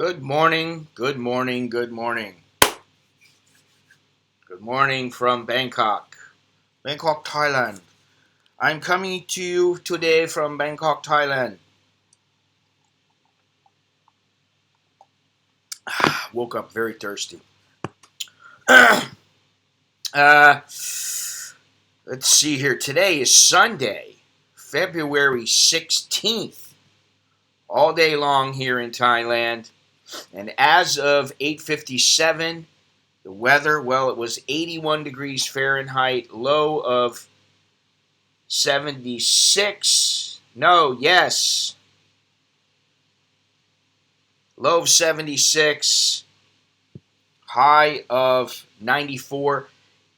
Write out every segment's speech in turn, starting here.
Good morning, good morning, good morning. Good morning from Bangkok, Thailand. I'm coming to you today from Bangkok, Thailand. Woke up very thirsty. uh, let's see here. Today is Sunday, February 16th. All day long here in Thailand. And as of 8:57, the weather, well, it was 81 degrees Fahrenheit, low of 76. No, yes. Low of 76. High of 94.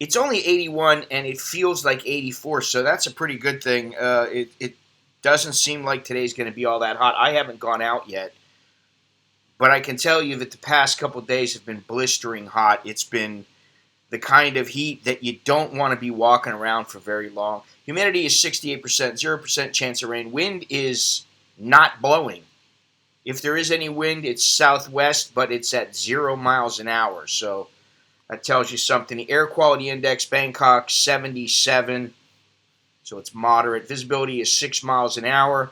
It's only 81 and it feels like 84, so that's a pretty good thing. It doesn't seem like today's going to be all that hot. I haven't gone out yet, but I can tell you that the past couple days have been blistering hot. It's been the kind of heat that you don't want to be walking around for very long. Humidity is 68%, 0% chance of rain. Wind is not blowing. If there is any wind, it's southwest, but it's at 0 miles an hour. So that tells you something. The air quality index, Bangkok, 77. So it's moderate. Visibility is 6 miles an hour.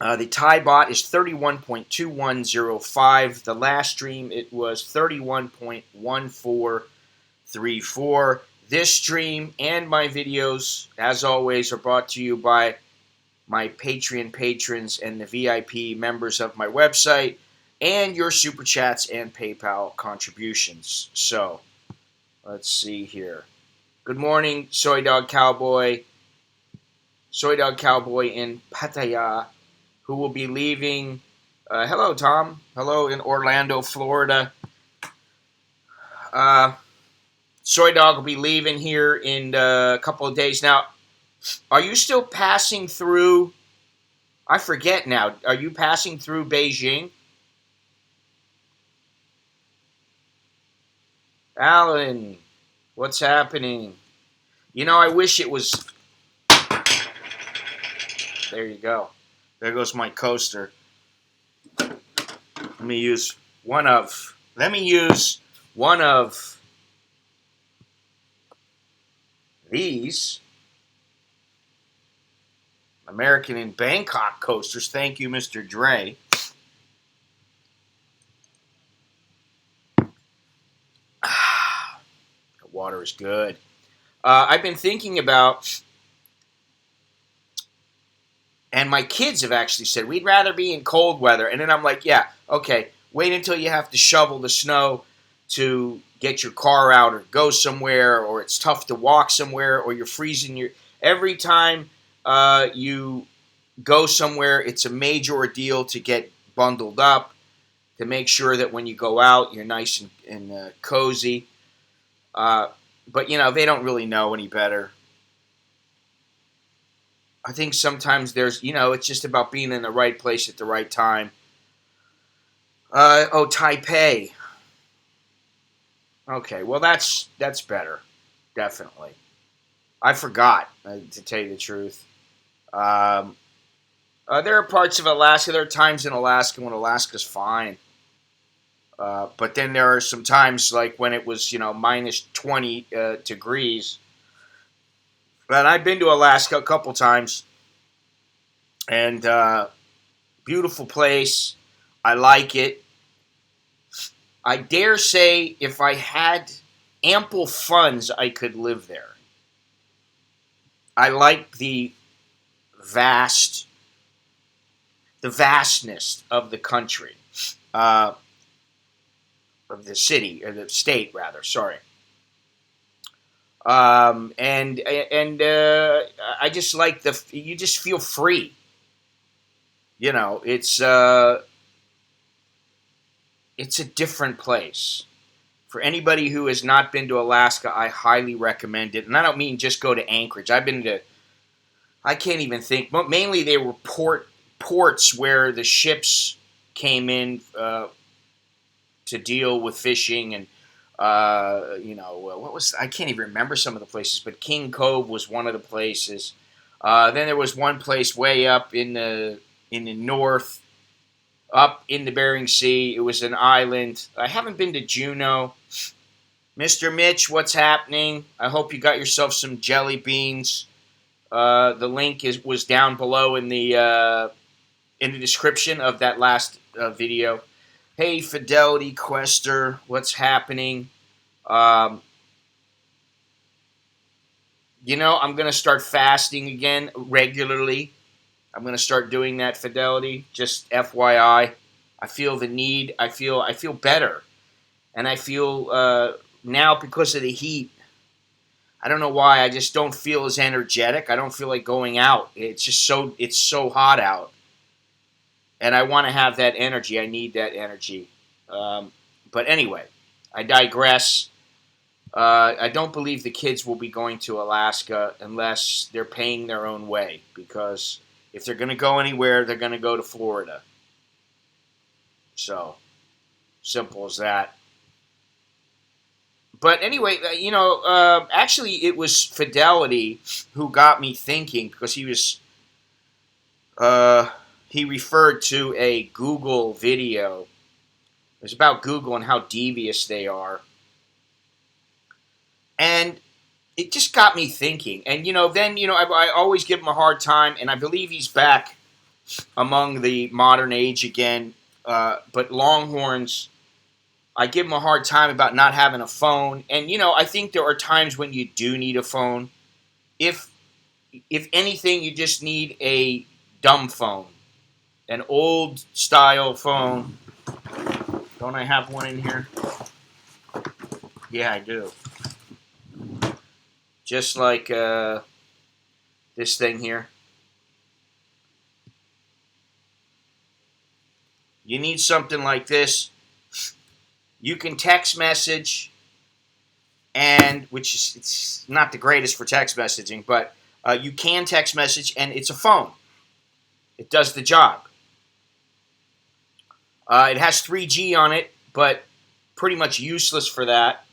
The Thai bot is 31.2105. The last stream, it was 31.1434. This stream and my videos, as always, are brought to you by my Patreon patrons and the VIP members of my website, and your Super Chats and PayPal contributions. So, let's see here. Good morning, Soy Dog Cowboy in Pattaya, who will be leaving. Hello, Tom. Hello in Orlando, Florida. Soy Dog will be leaving here in a couple of days. Now, are you still passing through? I forget now. Are you passing through Beijing? Alan, what's happening? You know, I wish it was... There you go. There goes my coaster. Let me use one of these American in Bangkok coasters. Thank you, Mr. Dre. The water is good. I've been thinking about, and my kids have actually said, we'd rather be in cold weather. And then I'm like, yeah, okay, wait until you have to shovel the snow to get your car out or go somewhere, or it's tough to walk somewhere, or you're freezing your... Every time you go somewhere, it's a major ordeal to get bundled up, to make sure that when you go out, you're nice and cozy. But, you know, they don't really know any better. I think sometimes there's, you know, it's just about being in the right place at the right time. Taipei. Okay, well, that's better. Definitely. I forgot, to tell you the truth. There are parts of Alaska, there are times in Alaska when Alaska's fine. But then there are some times, like when it was, you know, minus 20 degrees. But I've been to Alaska a couple times. And beautiful place. I like it. I dare say if I had ample funds, I could live there. I like the vastness of the country. Of the city, or the state, rather. Sorry. And I just like you just feel free. You know, it's a different place. For anybody who has not been to Alaska, I highly recommend it. And I don't mean just go to Anchorage. I've been to, I can't even think. Mainly they were ports where the ships came in to deal with fishing, and you know, I can't even remember some of the places, but King Cove was one of the places. Then there was one place way up in the north up in the Bering Sea. It was an island. I haven't been to Juneau. Mr. Mitch, what's happening? I hope you got yourself some jelly beans. The link was down below in the description of that last video. Hey, Fidelity Quester, what's happening? You know, I'm going to start fasting again regularly. I'm going to start doing that, Fidelity. Just FYI. I feel the need. I feel better. And I feel now because of the heat, I don't know why, I just don't feel as energetic. I don't feel like going out. It's so hot out. And I want to have that energy. I need that energy. But anyway, I digress. I don't believe the kids will be going to Alaska unless they're paying their own way. Because if they're going to go anywhere, they're going to go to Florida. So, simple as that. But anyway, you know, actually it was Fidelity who got me thinking, because he referred to a Google video. It was about Google and how devious they are. And it just got me thinking. And, you know, then, you know, I always give him a hard time, and I believe he's back among the modern age again. But Longhorns, I give him a hard time about not having a phone. And, you know, I think there are times when you do need a phone. If anything, you just need a dumb phone. An old-style phone. Don't I have one in here? Yeah, I do. Just like this thing here. You need something like this. You can text message, and which is it's not the greatest for text messaging, but you can text message, and it's a phone. It does the job. It has 3G on it, but pretty much useless for that.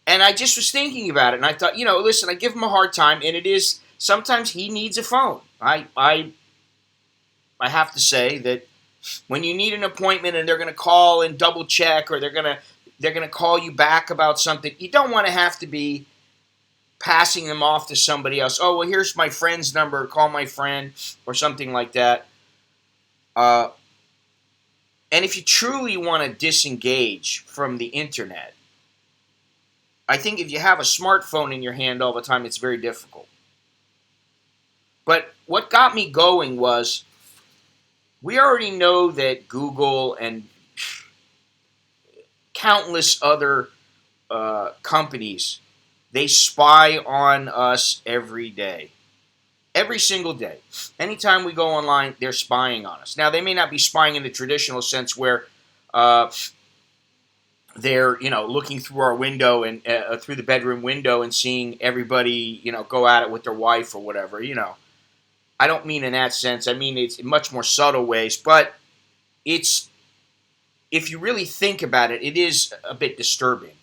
And I just was thinking about it, and I thought, you know, listen, I give him a hard time, and it is sometimes he needs a phone. I have to say that when you need an appointment and they're going to call and double check, or they're going to call you back about something, you don't want to have to be passing them off to somebody else. Oh, well, here's my friend's number. Call my friend, or something like that. And if you truly want to disengage from the internet, I think if you have a smartphone in your hand all the time, it's very difficult. But what got me going was, we already know that Google and countless other companies, they spy on us every day. Every single day. Anytime we go online, they're spying on us. Now, they may not be spying in the traditional sense where they're, you know, looking through our window and through the bedroom window and seeing everybody, you know, go at it with their wife or whatever, you know. I don't mean in that sense. I mean it's in much more subtle ways, but it's, if you really think about it, it is a bit disturbing.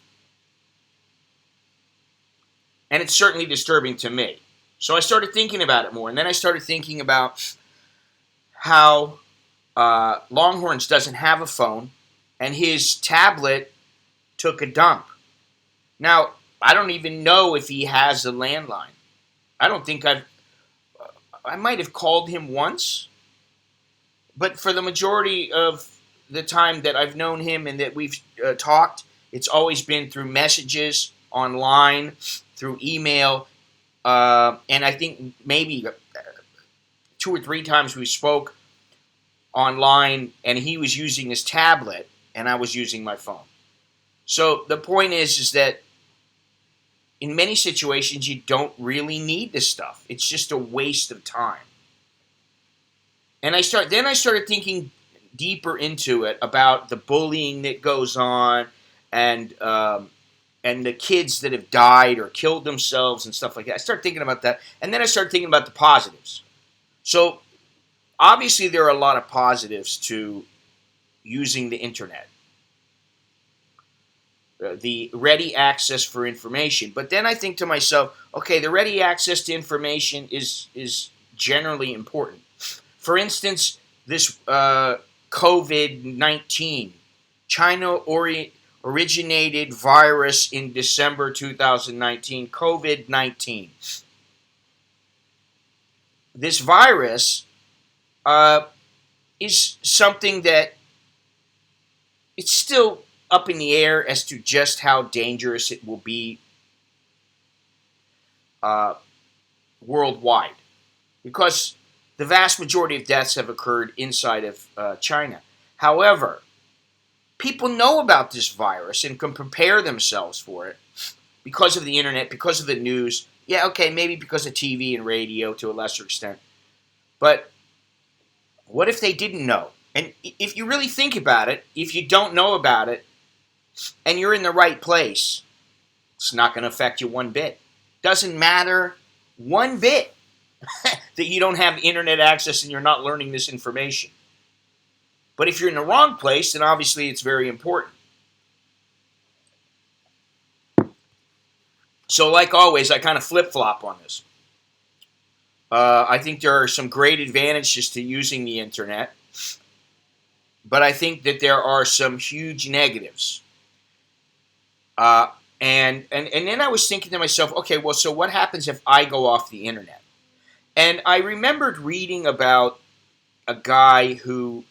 And it's certainly disturbing to me. So I started thinking about it more, and then I started thinking about how Longhorns doesn't have a phone, and his tablet took a dump. Now, I don't even know if he has a landline. I don't think I might have called him once, but for the majority of the time that I've known him and that we've talked, it's always been through messages, online, through email, and I think maybe 2 or 3 times we spoke online, and he was using his tablet, and I was using my phone. So the point is that in many situations, you don't really need this stuff. It's just a waste of time. And I started thinking deeper into it about the bullying that goes on, and the kids that have died or killed themselves and stuff like that. I started thinking about that, and then I started thinking about the positives. So obviously there are a lot of positives to using the internet. The ready access for information. But then I think to myself, okay, the ready access to information is generally important. For instance, this COVID-19. China originated virus in December 2019. COVID-19. This virus is something that it's still up in the air as to just how dangerous it will be worldwide, because the vast majority of deaths have occurred inside of China. However, people know about this virus and can prepare themselves for it because of the internet, because of the news. Yeah, okay, maybe because of TV and radio to a lesser extent. But what if they didn't know? And if you really think about it, if you don't know about it and you're in the right place, it's not going to affect you one bit. Doesn't matter one bit that you don't have internet access and you're not learning this information. But if you're in the wrong place, then obviously it's very important. So like always, I kind of flip-flop on this. I think there are some great advantages to using the internet, but I think that there are some huge negatives. And then I was thinking to myself, okay, well, so what happens if I go off the internet? And I remembered reading about a guy who,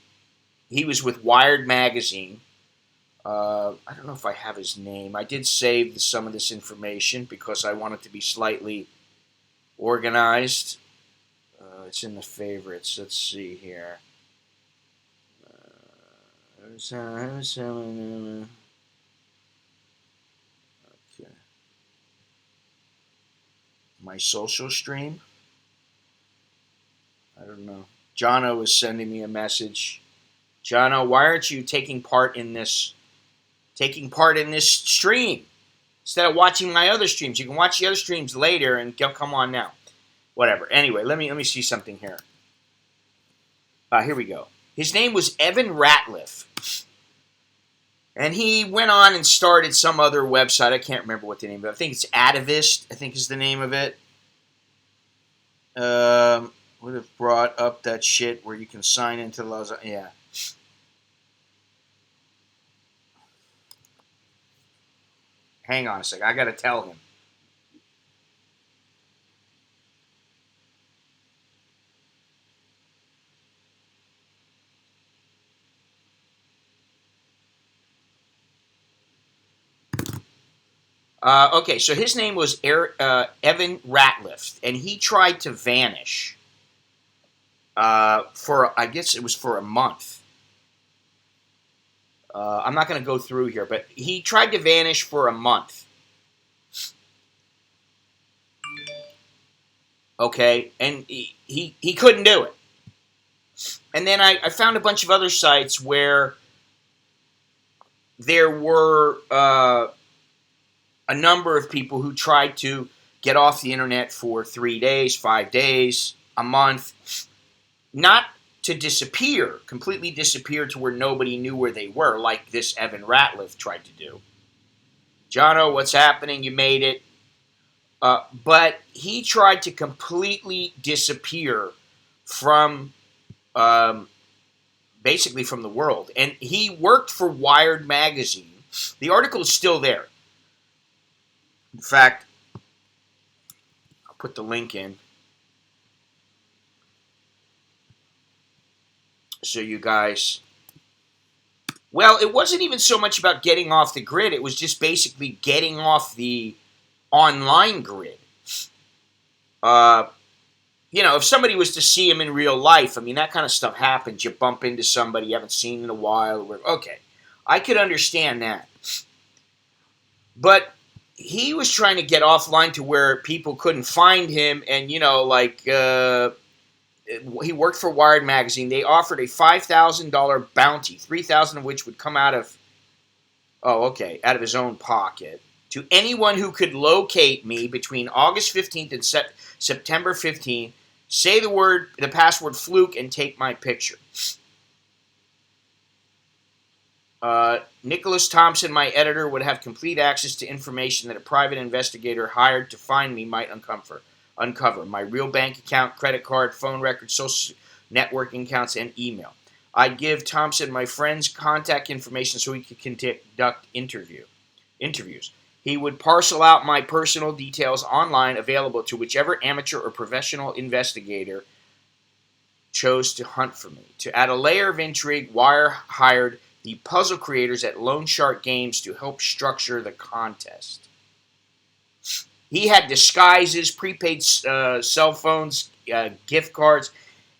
he was with Wired magazine. I don't know if I have his name. I did save some of this information because I want it to be slightly organized. It's in the favorites. Let's see here. Okay. My social stream? I don't know. Jono was sending me a message. Jono, why aren't you taking part in this stream instead of watching my other streams? You can watch the other streams later and come on now. Whatever. Anyway, let me see something here. Here we go. His name was Evan Ratliff. And he went on and started some other website. I can't remember what the name of it. I think it's Atavist, I think is the name of it. Would have brought up that shit where you can sign into Los. Yeah. Hang on a sec. I got to tell him. Okay, so his name was Evan Ratliff, and he tried to vanish I guess it was for a month. I'm not going to go through here, but he tried to vanish for a month. Okay, and he couldn't do it. And then I found a bunch of other sites where there were a number of people who tried to get off the internet for 3 days, 5 days, a month, not to disappear, completely disappear to where nobody knew where they were, like this Evan Ratliff tried to do. Jono, what's happening? You made it. But he tried to completely disappear from, basically from the world. And he worked for Wired magazine. The article is still there. In fact, I'll put the link in so you guys... Well, it wasn't even so much about getting off the grid. It was just basically getting off the online grid. You know, if somebody was to see him in real life, I mean, that kind of stuff happens. You bump into somebody you haven't seen in a while. Okay, I could understand that. But he was trying to get offline to where people couldn't find him, and, you know, like, he worked for Wired magazine. They offered a $5,000 bounty, $3,000 of which would come out of, out of his own pocket, to anyone who could locate me between August 15th and September 15th, say the password fluke, and take my picture. Nicholas Thompson, my editor, would have complete access to information that a private investigator hired to find me might uncover. My real bank account, credit card, phone records, social networking accounts, and email. I'd give Thompson my friend's contact information so he could conduct interviews. He would parcel out my personal details online, available to whichever amateur or professional investigator chose to hunt for me. To add a layer of intrigue, Wire hired the puzzle creators at Lone Shark Games to help structure the contest. He had disguises, prepaid cell phones, gift cards.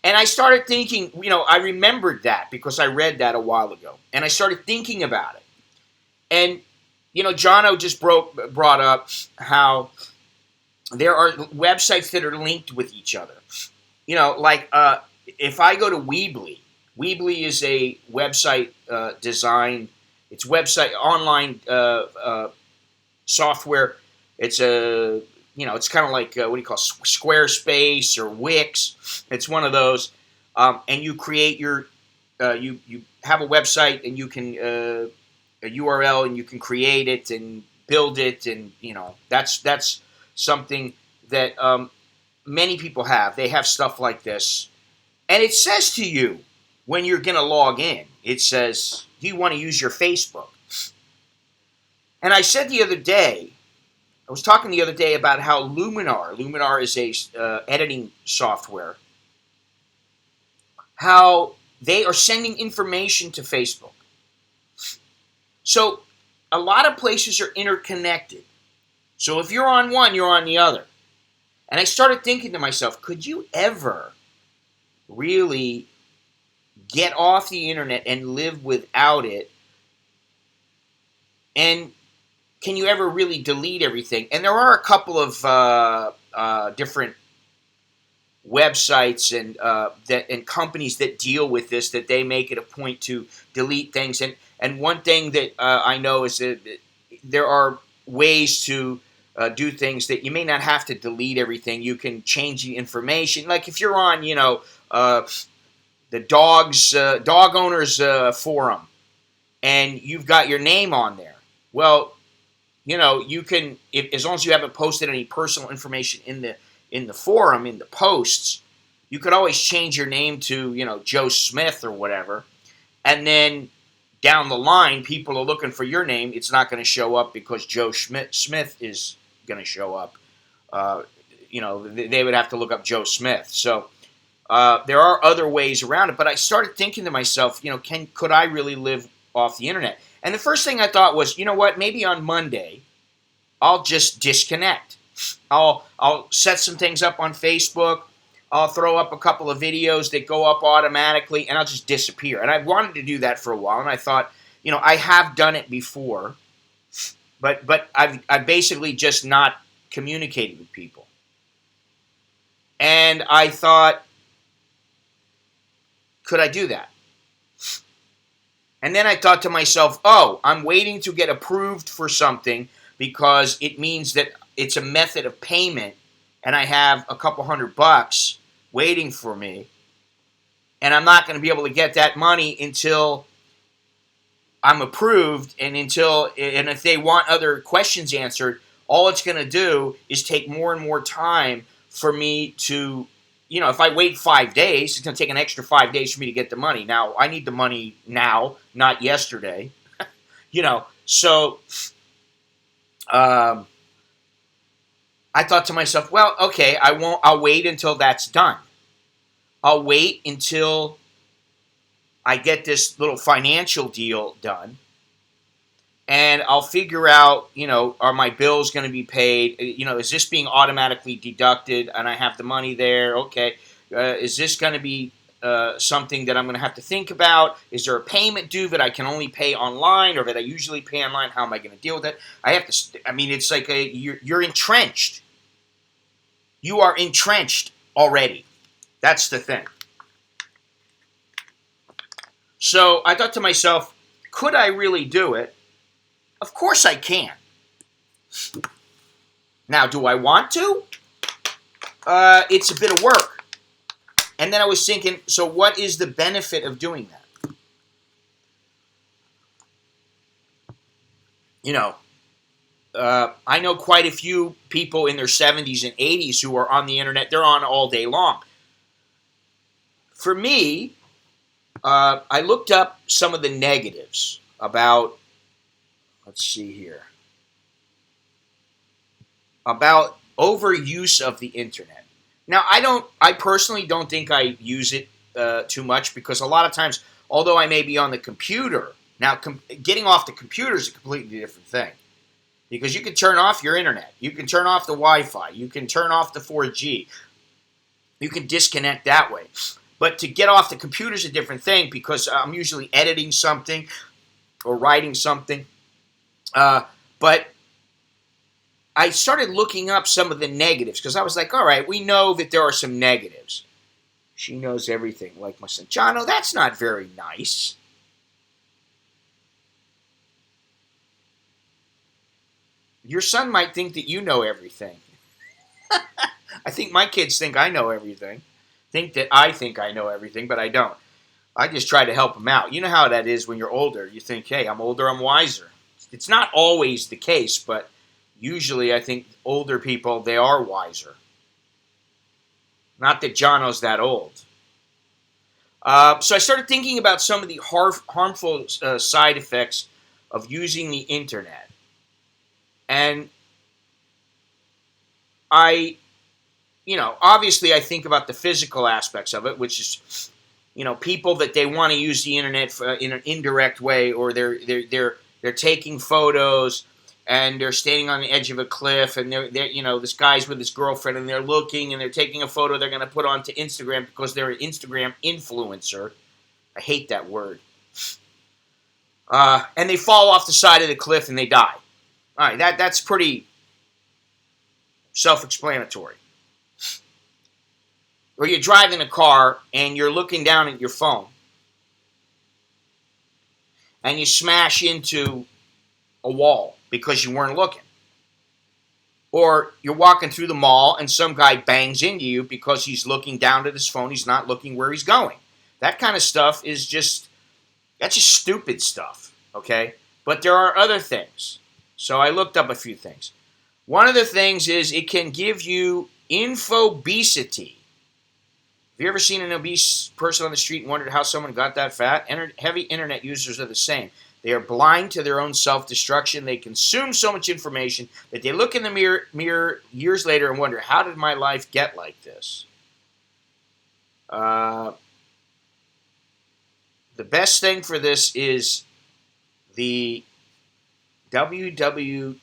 And I started thinking, I remembered that because I read that a while ago. And I started thinking about it. And, Jono just brought up how there are websites that are linked with each other. If I go to Weebly, Weebly is a website designed, it's website, online software. It's it's kind of like, Squarespace or Wix. It's one of those. And you create you have a website and you can, a URL, and you can create it and build it. And, that's something that many people have. They have stuff like this. And it says to you when you're going to log in, it says, do you want to use your Facebook? And I said the other day, I was talking the other day about how Luminar is a editing software, how they are sending information to Facebook. So a lot of places are interconnected. So if you're on one, you're on the other. And I started thinking to myself, could you ever really get off the internet and live without it? And can you ever really delete everything? And there are a couple of different websites and companies that deal with this, that they make it a point to delete things. And one thing that I know is that there are ways to do things that you may not have to delete everything. You can change the information. Like if you're on, the dog owners forum, and you've got your name on there. Well, you can, as long as you haven't posted any personal information in the forum, in the posts, you could always change your name to, Joe Smith or whatever. And then down the line, people are looking for your name. It's not going to show up because Joe Smith is going to show up. They would have to look up Joe Smith. So there are other ways around it. But I started thinking to myself, could I really live off the internet? And the first thing I thought was, maybe on Monday, I'll just disconnect. I'll set some things up on Facebook. I'll throw up a couple of videos that go up automatically, and I'll just disappear. And I wanted to do that for a while, and I thought, I have done it before, but I've basically just not communicated with people. And I thought, could I do that? And then I thought to myself, I'm waiting to get approved for something because it means that it's a method of payment and I have a couple $100 waiting for me. And I'm not going to be able to get that money until I'm approved, and if they want other questions answered, all it's going to do is take more and more time for me to, if I wait 5 days, it's going to take an extra 5 days for me to get the money. Now, I need the money now, not yesterday. So I thought to myself, well, okay, I'll wait until that's done. I'll wait until I get this little financial deal done, and I'll figure out, are my bills going to be paid? Is this being automatically deducted and I have the money there? Okay. Is this going to be something that I'm going to have to think about? Is there a payment due that I can only pay online or that I usually pay online? How am I going to deal with it? It's like you're entrenched. You are entrenched already. That's the thing. So I thought to myself, could I really do it? Of course I can. Now, do I want to? It's a bit of work. And then I was thinking, so what is the benefit of doing that? I know quite a few people in their 70s and 80s who are on the internet. They're on all day long. For me, I looked up some of the negatives about, let's see here, about overuse of the internet. Now, I personally don't think I use it too much because a lot of times, although I may be on the computer, now getting off the computer is a completely different thing. Because you can turn off your internet, you can turn off the Wi-Fi, you can turn off the 4G, you can disconnect that way. But to get off the computer is a different thing because I'm usually editing something or writing something. But I started looking up some of the negatives because I was like, all right, we know that there are some negatives. She knows everything, like my son. Jono, that's not very nice. Your son might think that you know everything. I think my kids think I know everything. Think that I think I know everything, but I don't. I just try to help them out. You know how that is when you're older. You think, hey, I'm older, I'm wiser. It's not always the case, but usually I think older people, they are wiser. Not that Jono's that old. So I started thinking about some of the harmful side effects of using the internet. And obviously I think about the physical aspects of it, which is, people that they want to use the internet in an indirect way, or they're taking photos and they're standing on the edge of a cliff, and they're this guy's with his girlfriend, and they're looking, and they're taking a photo they're going to put onto Instagram because they're an Instagram influencer. I hate that word. And they fall off the side of the cliff and they die. All right, that's pretty self-explanatory. Or you're driving a car and you're looking down at your phone and you smash into a wall because you weren't looking. Or you're walking through the mall and some guy bangs into you because he's looking down at his phone. He's not looking where he's going. That kind of stuff that's just stupid stuff, okay? But there are other things. So I looked up a few things. One of the things is it can give you infobesity. Have you ever seen an obese person on the street and wondered how someone got that fat? Heavy internet users are the same. They are blind to their own self-destruction. They consume so much information that they look in the mirror years later and wonder, how did my life get like this? The best thing for this is the www.diet.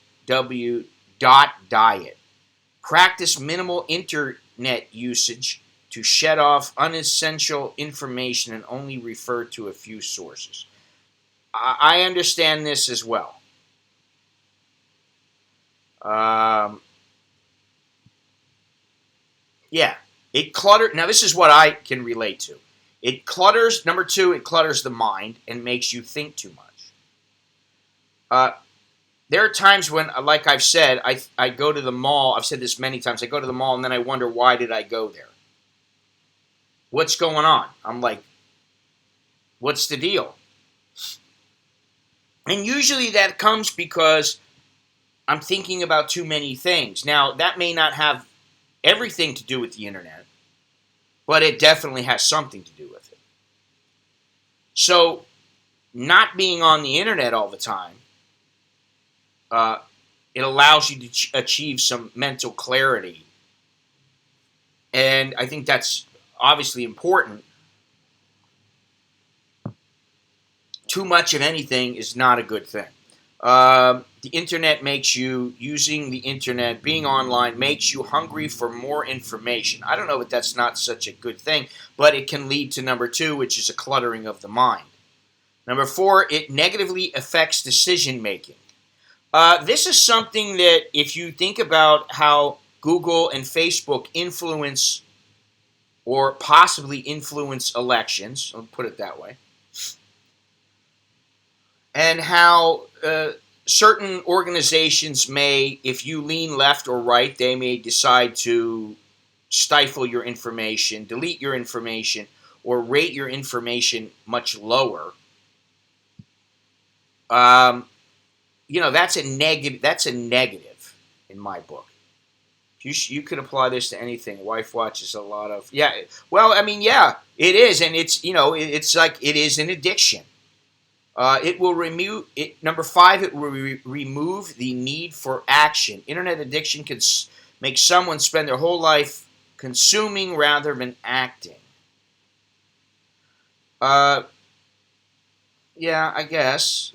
Practice minimal internet usage to shed off unessential information and only refer to a few sources. I understand this as well. Yeah, it clutters. Now, this is what I can relate to. It clutters. Number two, it clutters the mind and makes you think too much. There are times when, like I've said, I go to the mall. I've said this many times. I go to the mall and then I wonder, why did I go there? What's going on? I'm like, what's the deal? And usually that comes because I'm thinking about too many things. Now, that may not have everything to do with the internet, but it definitely has something to do with it. So, not being on the internet all the time, it allows you to achieve some mental clarity. And I think that's obviously important. Too much of anything is not a good thing. The internet using the internet, being online, makes you hungry for more information. I don't know if that's not such a good thing, but it can lead to number two, which is a cluttering of the mind. Number four, it negatively affects decision making. This is something that, if you think about how Google and Facebook influence or possibly influence elections, I'll put it that way, and how certain organizations may, if you lean left or right, they may decide to stifle your information, delete your information, or rate your information much lower. That's a negative. That's a negative in my book. You could apply this to anything. Wife watches a lot of Well, I mean, yeah, it is, and it's it's like it is an addiction. It will remove it. Number 5, it will remove the need for action. Internet addiction can make someone spend their whole life consuming rather than acting. Yeah, I guess.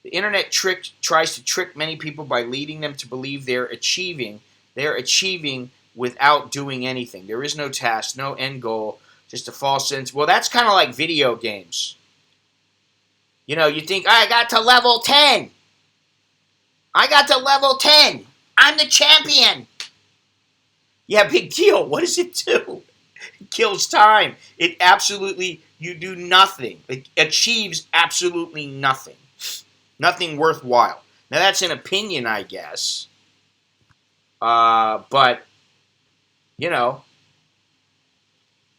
The internet tries to trick many people by leading them to believe they're achieving. They're achieving without doing anything. There is no task, no end goal, just a false sense. Well, that's kind of like video games. You think, I got to level 10. I got to level 10. I'm the champion. Yeah, big deal. What does it do? It kills time. It absolutely, you do nothing. It achieves absolutely nothing. Nothing worthwhile. Now, that's an opinion, I guess. But,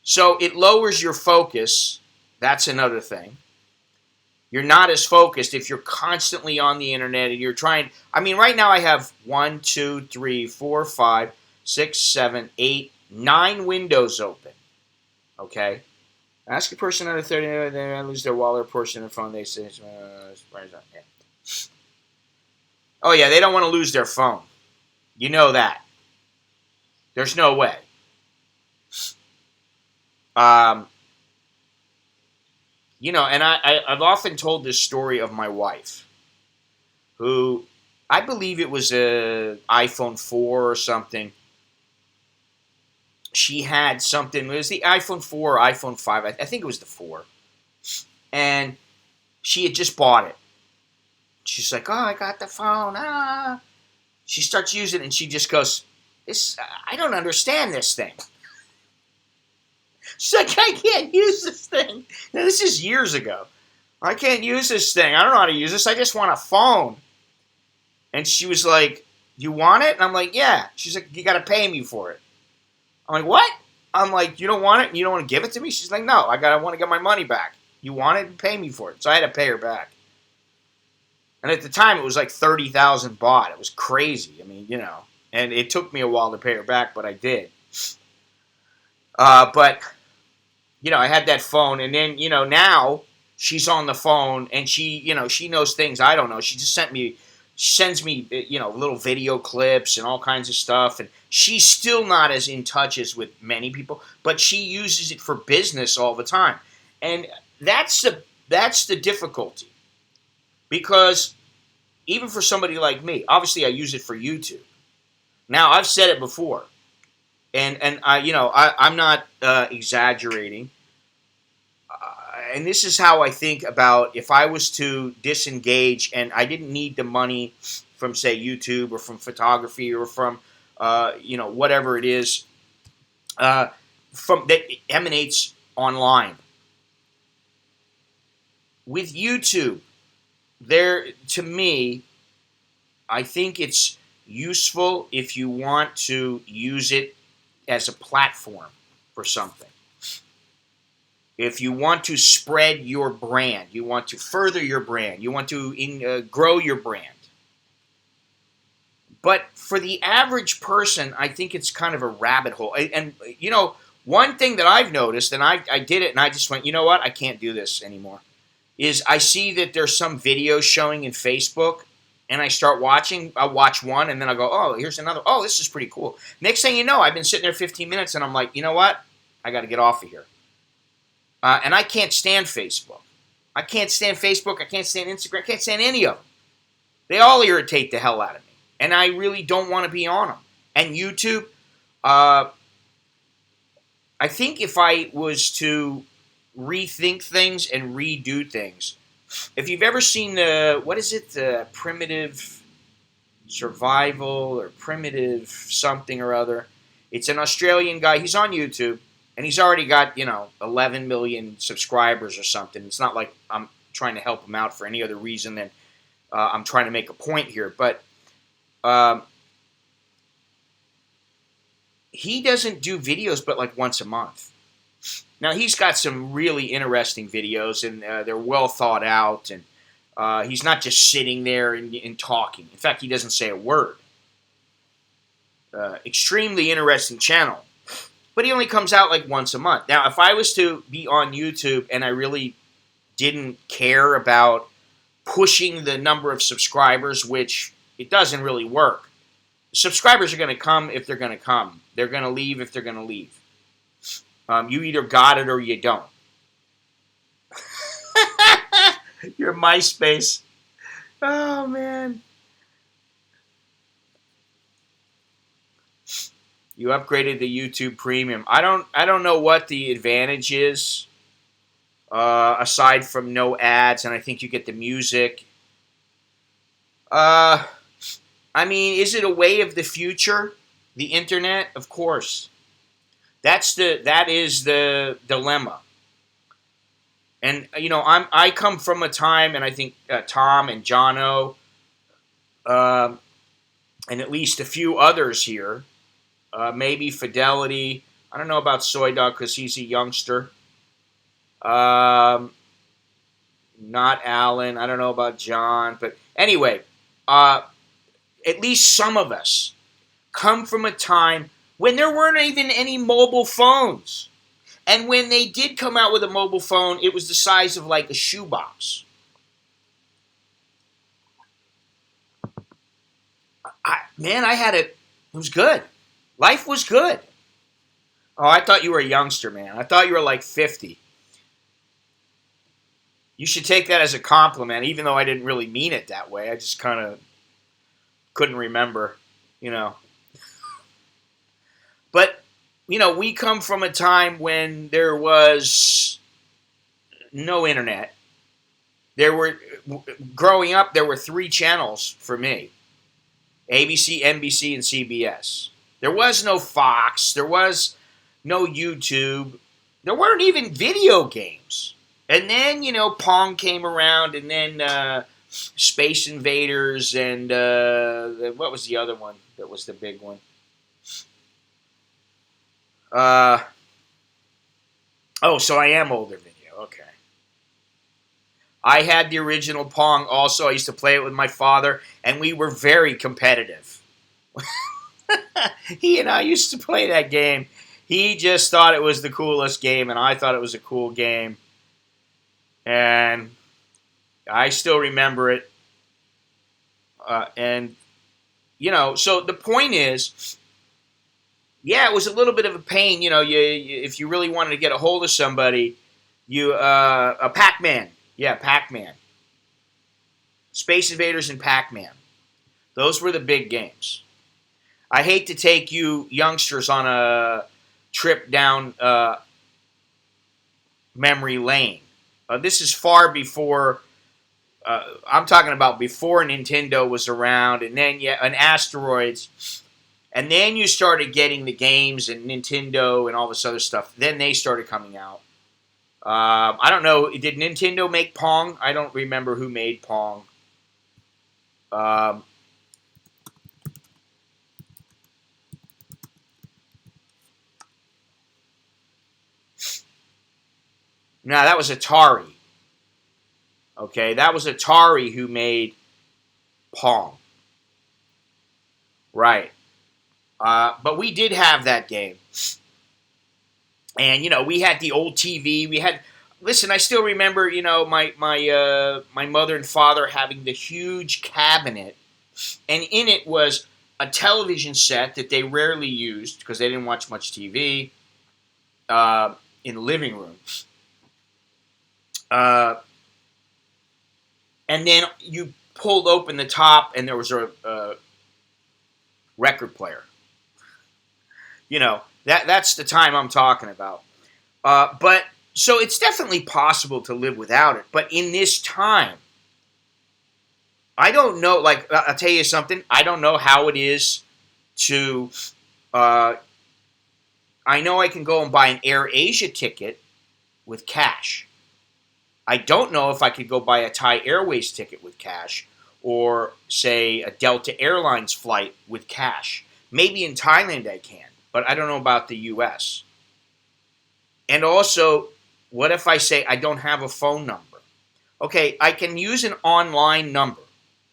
so it lowers your focus. That's another thing. You're not as focused if you're constantly on the internet and you're trying. I mean, right now I have 1, 2, 3, 4, 5, 6, 7, 8, 9 windows open. Okay? Ask a person under 30, they lose their wallet or portion of their phone. They say, oh, yeah, they don't want to lose their phone. You know that. There's no way. And I've often told this story of my wife, who I believe it was an iPhone 4 or something. She had something. It was the iPhone 4 or iPhone 5. I think it was the 4. And she had just bought it. She's like, oh, I got the phone. She starts using it, and she just goes, I don't understand this thing. She's like, I can't use this thing. Now, this is years ago. I can't use this thing. I don't know how to use this. I just want a phone. And she was like, you want it? And I'm like, yeah. She's like, you got to pay me for it. I'm like, what? I'm like, you don't want it? And you don't want to give it to me? She's like, no. I want to get my money back. You want it? Pay me for it. So I had to pay her back. And at the time, it was like $30,000 baht. It was crazy. I mean, And it took me a while to pay her back, but I did. But I had that phone, and then, now she's on the phone, and she knows things I don't know. She just sends me, little video clips and all kinds of stuff, and she's still not as in touch as with many people, but she uses it for business all the time. And that's the difficulty, because even for somebody like me, obviously I use it for YouTube. Now, I've said it before, and I'm not exaggerating. And this is how I think about if I was to disengage and I didn't need the money from, say, YouTube or from photography or from, whatever it is from that emanates online. With YouTube, to me, I think it's useful if you want to use it as a platform for something. If you want to spread your brand, you want to further your brand, you want to grow your brand. But for the average person, I think it's kind of a rabbit hole. And one thing that I've noticed, and I did it, and I just went, you know what, I can't do this anymore, is I see that there's some videos showing in Facebook, and I start watching. I'll watch one, and then I'll go, oh, here's another. Oh, this is pretty cool. Next thing you know, I've been sitting there 15 minutes, and I'm like, you know what, I got to get off of here. And I can't stand Facebook. I can't stand Facebook. I can't stand Instagram. I can't stand any of them. They all irritate the hell out of me. And I really don't want to be on them. And YouTube, I think if I was to rethink things and redo things, if you've ever seen the Primitive Survival or Primitive something or other, it's an Australian guy. He's on YouTube. And he's already got, 11 million subscribers or something. It's not like I'm trying to help him out for any other reason than I'm trying to make a point here. But he doesn't do videos but like once a month. Now, he's got some really interesting videos, and they're well thought out. And he's not just sitting there and talking. In fact, he doesn't say a word. extremely interesting channel. But he only comes out like once a month. Now, if I was to be on YouTube and I really didn't care about pushing the number of subscribers, which it doesn't really work. Subscribers are going to come if they're going to come. They're going to leave if they're going to leave. You either got it or you don't. Your MySpace. Oh, man. You upgraded the YouTube Premium. I don't know what the advantage is, aside from no ads, and I think you get the music. I mean, is it a way of the future? The internet? Of course. That is the dilemma. And, you know, I come from a time, and I think Tom and Jono, and at least a few others here, maybe Fidelity. I don't know about Soy Dog because he's a youngster. Not Alan. I don't know about John. But anyway, at least some of us come from a time when there weren't even any mobile phones. And when they did come out with a mobile phone, it was the size of like a shoebox. I had it. It was good. Life was good. Oh, I thought you were a youngster, man. I thought you were like 50. You should take that as a compliment, even though I didn't really mean it that way. I just kind of couldn't remember, you know. But, you know, we come from a time when there was no internet. Growing up, there were 3 channels for me. ABC, NBC, and CBS. There was no Fox. There was no YouTube. There weren't even video games. And then, you know, Pong came around, and then Space Invaders, and what was the other one that was the big one? Oh, so I am older than you. Okay. I had the original Pong also. I used to play it with my father, and we were very competitive. He and I used to play that game. He just thought it was the coolest game, and I thought it was a cool game. And I still remember it. And, you know, so the point is, yeah, it was a little bit of a pain. You know, if you really wanted to get a hold of somebody, a PacMan. Yeah, PacMan. Space Invaders and PacMan. Those were the big games. I hate to take you youngsters on a trip down memory lane. This is far before, I'm talking about before Nintendo was around, and then and Asteroids, and then you started getting the games and Nintendo and all this other stuff. Then they started coming out. I don't know, did Nintendo make Pong? I don't remember who made Pong. Now, that was Atari. Okay, that was Atari who made Pong. Right. But we did have that game. And, you know, we had the old TV. We had... Listen, I still remember, you know, my mother and father having the huge cabinet. And in it was a television set that they rarely used because they didn't watch much TV in the living room. And then you pulled open the top, and there was a record player. You know, that's the time I'm talking about. But so it's definitely possible to live without it. But in this time, I don't know. Like, I'll tell you something. I don't know how it is to. I know I can go and buy an Air Asia ticket with cash. I don't know if I could go buy a Thai Airways ticket with cash, or, say, a Delta Airlines flight with cash. Maybe in Thailand I can, but I don't know about the U.S. And also, what if I say I don't have a phone number? Okay, I can use an online number.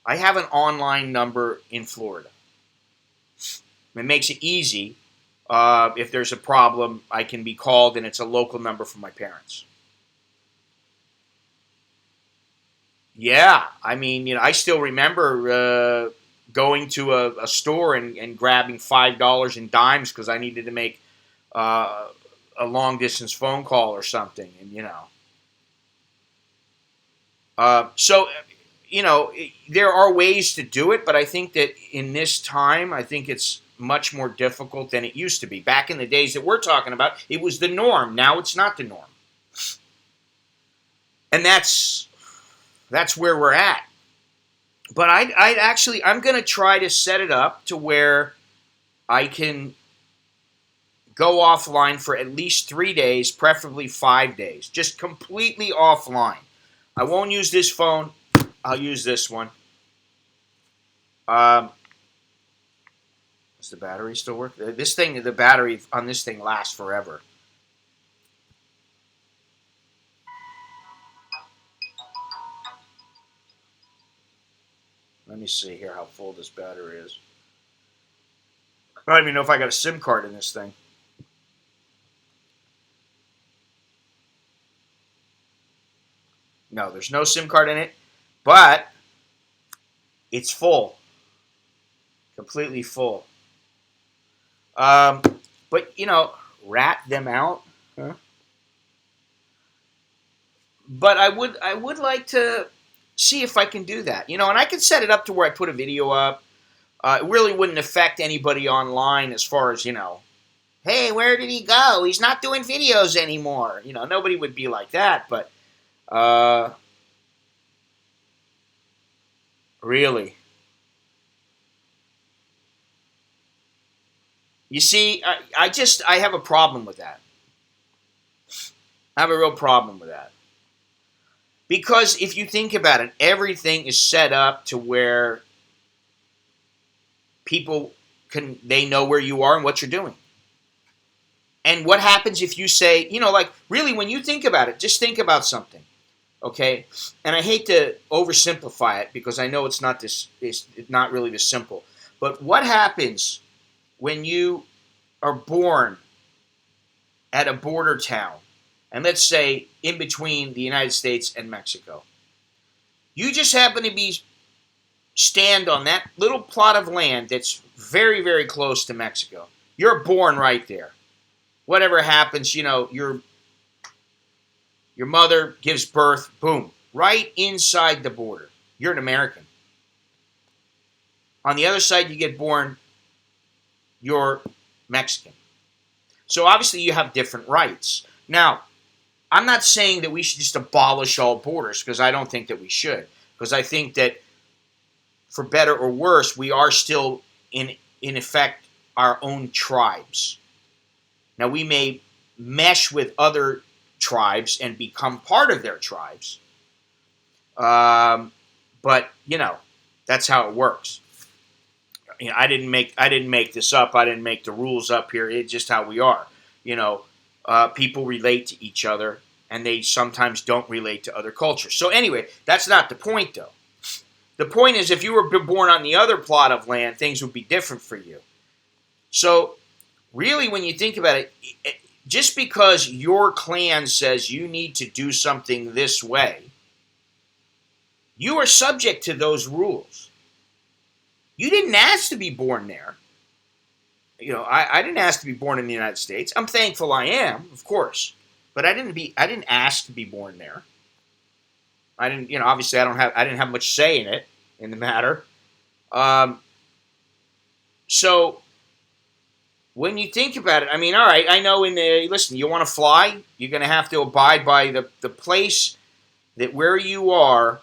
I have an online number in Florida. It makes it easy. If there's a problem, I can be called, and it's a local number from my parents. Yeah, I mean, I still remember going to a store and grabbing $5 in dimes because I needed to make uh, a long distance phone call or something, and so there are ways to do it, but I think that in this time, I think it's much more difficult than it used to be. Back in the days that we're talking about, it was the norm. Now it's not the norm, and that's where we're at. But I'm going to try to set it up to where I can go offline for at least 3 days, preferably 5 days, just completely offline. I won't use this phone. I'll use this one. Does the battery still work? The battery on this thing lasts forever. Let me see here how full this battery is. I don't even know if I got a SIM card in this thing. No, there's no SIM card in it, but it's full. Completely full. But, rat them out. Huh? But I would like to see if I can do that. And I could set it up to where I put a video up. It really wouldn't affect anybody online as far as, hey, where did he go? He's not doing videos anymore. Nobody would be like that, but really. You see, I have a problem with that. I have a real problem with that. Because if you think about it, everything is set up to where people they know where you are and what you're doing. And what happens if you say, really, when you think about it, just think about something, okay? And I hate to oversimplify it because I know it's not really this simple. But what happens when you are born at a border town, and let's say in between the United States and Mexico? You just happen to stand on that little plot of land that's very, very close to Mexico. You're born right there. Whatever happens, your mother gives birth, boom, right inside the border. You're an American. On the other side, you get born, you're Mexican. So obviously you have different rights. Now, I'm not saying that we should just abolish all borders, because I don't think that we should. Because I think that, for better or worse, we are still, in effect, our own tribes. Now, we may mesh with other tribes and become part of their tribes. But, that's how it works. I didn't make this up. I didn't make the rules up here. It's just how we are. People relate to each other, and they sometimes don't relate to other cultures. So anyway, that's not the point, though. The point is, if you were born on the other plot of land, things would be different for you. So really, when you think about it, just because your clan says you need to do something this way, you are subject to those rules. You didn't ask to be born there. I didn't ask to be born in the United States. I'm thankful I am, of course, but I didn't ask to be born there. I didn't, obviously I didn't have much say in the matter. So when you think about it, I mean, all right, I know listen, you want to fly, you're going to have to abide by the place that where you are,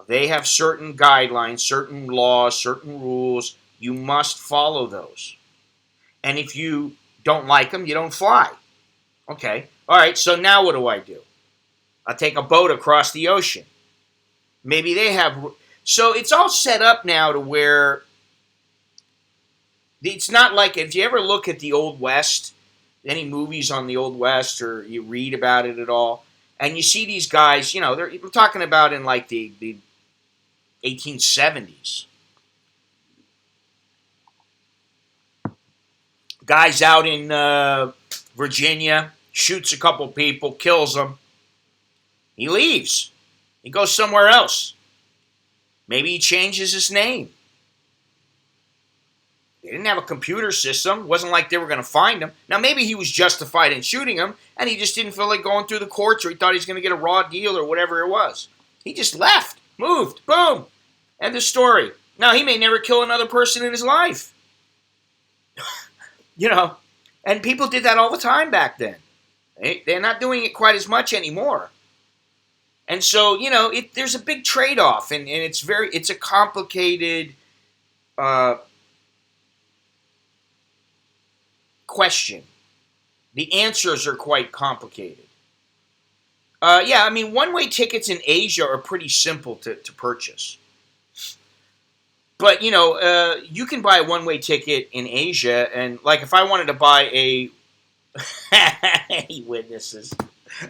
they have certain guidelines, certain laws, certain rules. You must follow those. And if you don't like them, you don't fly. Okay. All right, so now what do? I take a boat across the ocean. Maybe they have... So it's all set up now to where it's not like, if you ever look at the Old West, any movies on the Old West, or you read about it at all, and you see these guys, we're talking about in like the 1870s. Guy's out in Virginia, shoots a couple people, kills them. He leaves. He goes somewhere else. Maybe he changes his name. They didn't have a computer system. It wasn't like they were going to find him. Now, maybe he was justified in shooting him, and he just didn't feel like going through the courts, or he thought he was going to get a raw deal or whatever it was. He just left, moved, boom. End of story. Now, he may never kill another person in his life. You know, and people did that all the time back then. They're not doing it quite as much anymore. And so, you know, there's a big trade-off, and it's a complicated question. The answers are quite complicated. Yeah, I mean, one-way tickets in Asia are pretty simple to purchase. But, you know, you can buy a one-way ticket in Asia, and, like, if I wanted to buy a... Any witnesses?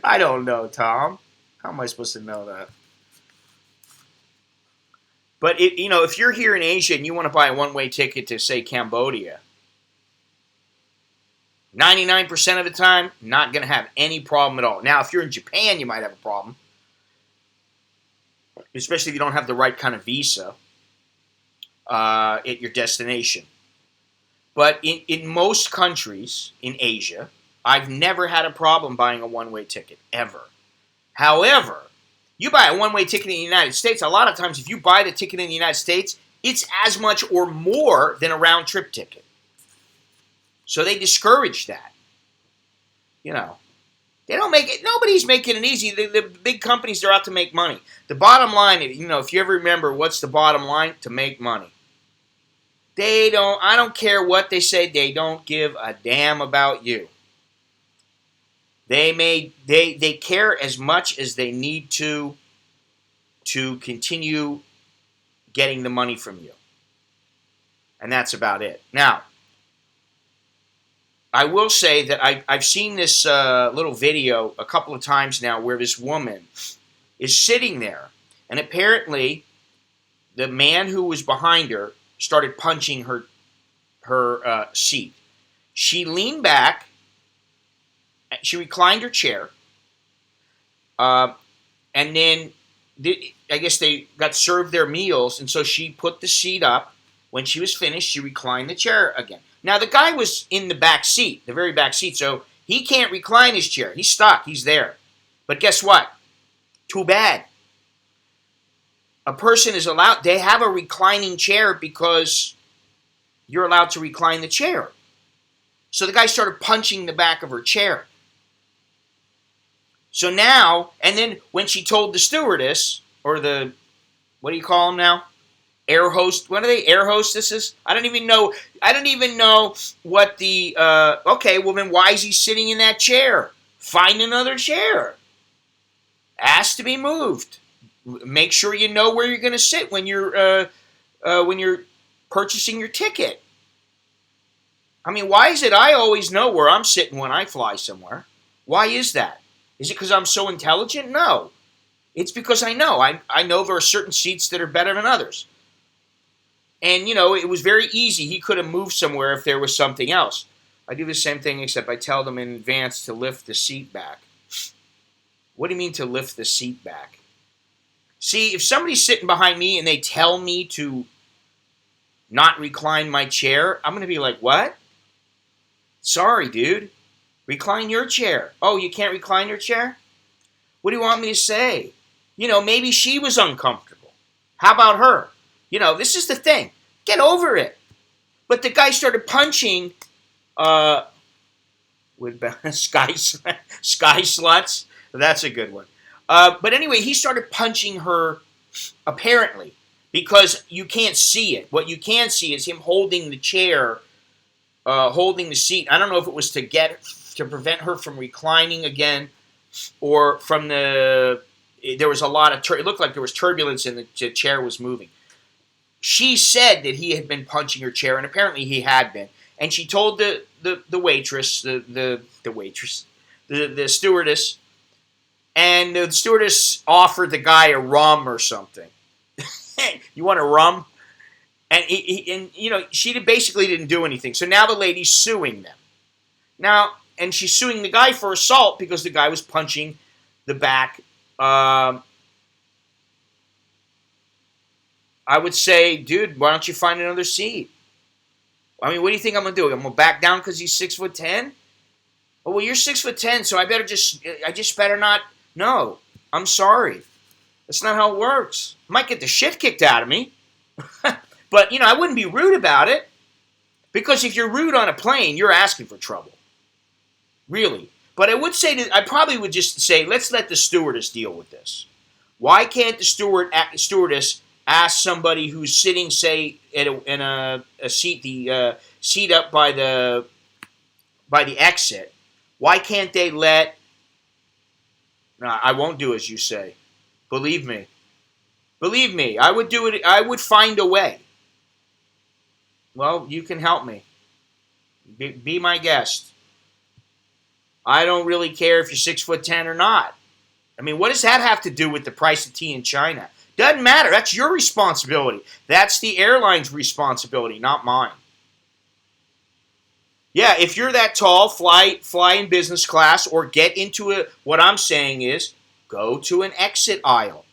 I don't know, Tom. How am I supposed to know that? But, you know, if you're here in Asia and you want to buy a one-way ticket to, say, Cambodia, 99% of the time, not going to have any problem at all. Now, if you're in Japan, you might have a problem. Especially if you don't have the right kind of visa at your destination. But in most countries in Asia, I've never had a problem buying a one-way ticket, ever. However, you buy a one-way ticket in the United States, a lot of times if you buy the ticket in the United States, it's as much or more than a round-trip ticket. So they discourage that. You know, they don't make it, nobody's making it easy. The big companies, they're out to make money. The bottom line, you know, if you ever remember what's the bottom line, to make money. I don't care what they say, they don't give a damn about you. They care as much as they need to continue getting the money from you. And that's about it. Now, I will say that I've seen this little video a couple of times now where this woman is sitting there, and apparently the man who was behind her started punching her seat. She leaned back, she reclined her chair, and then I guess they got served their meals, and so she put the seat up. When she was finished, she reclined the chair again. Now, the guy was in the back seat, the very back seat, so he can't recline his chair. He's stuck. He's there. But guess what? Too bad. A person is allowed, they have a reclining chair because you're allowed to recline the chair. So the guy started punching the back of her chair. So now, and then when she told the stewardess, or the, what do you call them now? Air host, what are they? Air hostesses? I don't even know what the, okay, well then why is he sitting in that chair? Find another chair. Ask to be moved. Make sure you know where you're going to sit when you're purchasing your ticket. I mean, why is it I always know where I'm sitting when I fly somewhere? Why is that? Is it because I'm so intelligent? No. It's because I know. I know there are certain seats that are better than others. And, you know, it was very easy. He could have moved somewhere if there was something else. I do the same thing, except I tell them in advance to lift the seat back. What do you mean to lift the seat back? See, if somebody's sitting behind me and they tell me to not recline my chair, I'm going to be like, what? Sorry, dude. Recline your chair. Oh, you can't recline your chair? What do you want me to say? You know, maybe she was uncomfortable. How about her? You know, this is the thing. Get over it. But the guy started punching with sky sluts. That's a good one. But anyway, he started punching her, apparently, because you can't see it. What you can see is him holding the chair, holding the seat. I don't know if it was to prevent her from reclining again, or from there was a lot of, it looked like there was turbulence and the chair was moving. She said that he had been punching her chair, and apparently he had been. And she told the waitress, the stewardess, and the stewardess offered the guy a rum or something. You want a rum? And she basically didn't do anything. So now the lady's suing them. Now, and she's suing the guy for assault because the guy was punching the back. I would say, dude, why don't you find another seat? I mean, what do you think I'm going to do? I'm going to back down because he's 6'10"? Oh, well, you're 6'10", so I just better not. No, I'm sorry. That's not how it works. I might get the shit kicked out of me. But, I wouldn't be rude about it. Because if you're rude on a plane, you're asking for trouble. Really. But I probably would just say, let's let the stewardess deal with this. Why can't the stewardess ask somebody who's sitting, say, in a seat, the seat up by the exit? Why can't they let? No, I won't do as you say. Believe me. Believe me, I would do it. I would find a way. Well, you can help me. Be my guest. I don't really care if you're 6'10" or not. I mean, what does that have to do with the price of tea in China? Doesn't matter. That's your responsibility. That's the airline's responsibility, not mine. Yeah, if you're that tall, fly in business class or get into it. What I'm saying is go to an exit aisle.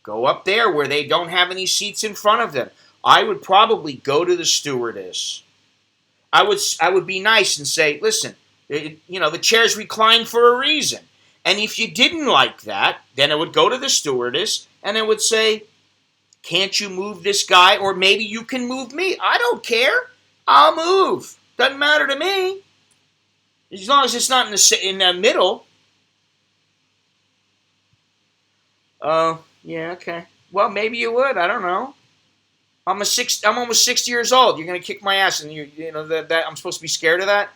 Go up there where they don't have any seats in front of them. I would probably go to the stewardess. I would be nice and say, listen, the chair's reclined for a reason. And if you didn't like that, then I would go to the stewardess and I would say, can't you move this guy? Or maybe you can move me. I don't care. I'll move. Doesn't matter to me. As long as it's not in the middle. Oh, yeah, okay. Well, maybe you would. I don't know. I'm almost 60 years old. You're gonna kick my ass, and that I'm supposed to be scared of that.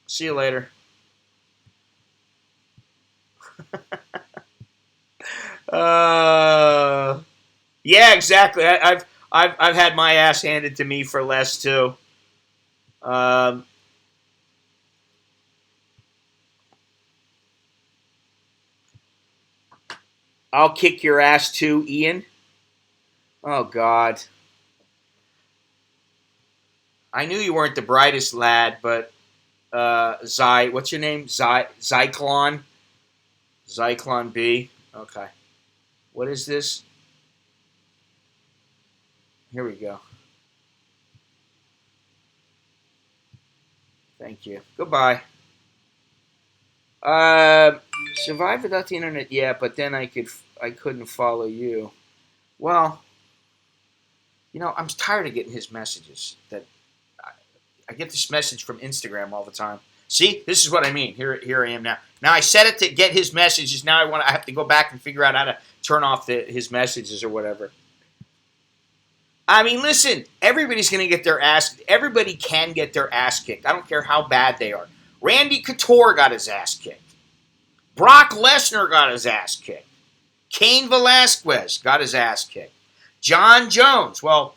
See you later. Yeah, exactly. I've had my ass handed to me for less too. I'll kick your ass too, Ian. Oh, God. I knew you weren't the brightest lad, but what's your name? Zyklon? Zyklon B? Okay. What is this? Here we go. Thank you. Goodbye. Survive without the internet? Yeah, but then I couldn't follow you. Well, I'm tired of getting his messages. That I get this message from Instagram all the time. See, this is what I mean. Here I am now. Now I set it to get his messages. Now I have to go back and figure out how to turn off his messages or whatever. I mean, listen, everybody's going to get their ass. Everybody can get their ass kicked. I don't care how bad they are. Randy Couture got his ass kicked. Brock Lesnar got his ass kicked. Cain Velasquez got his ass kicked. John Jones, well,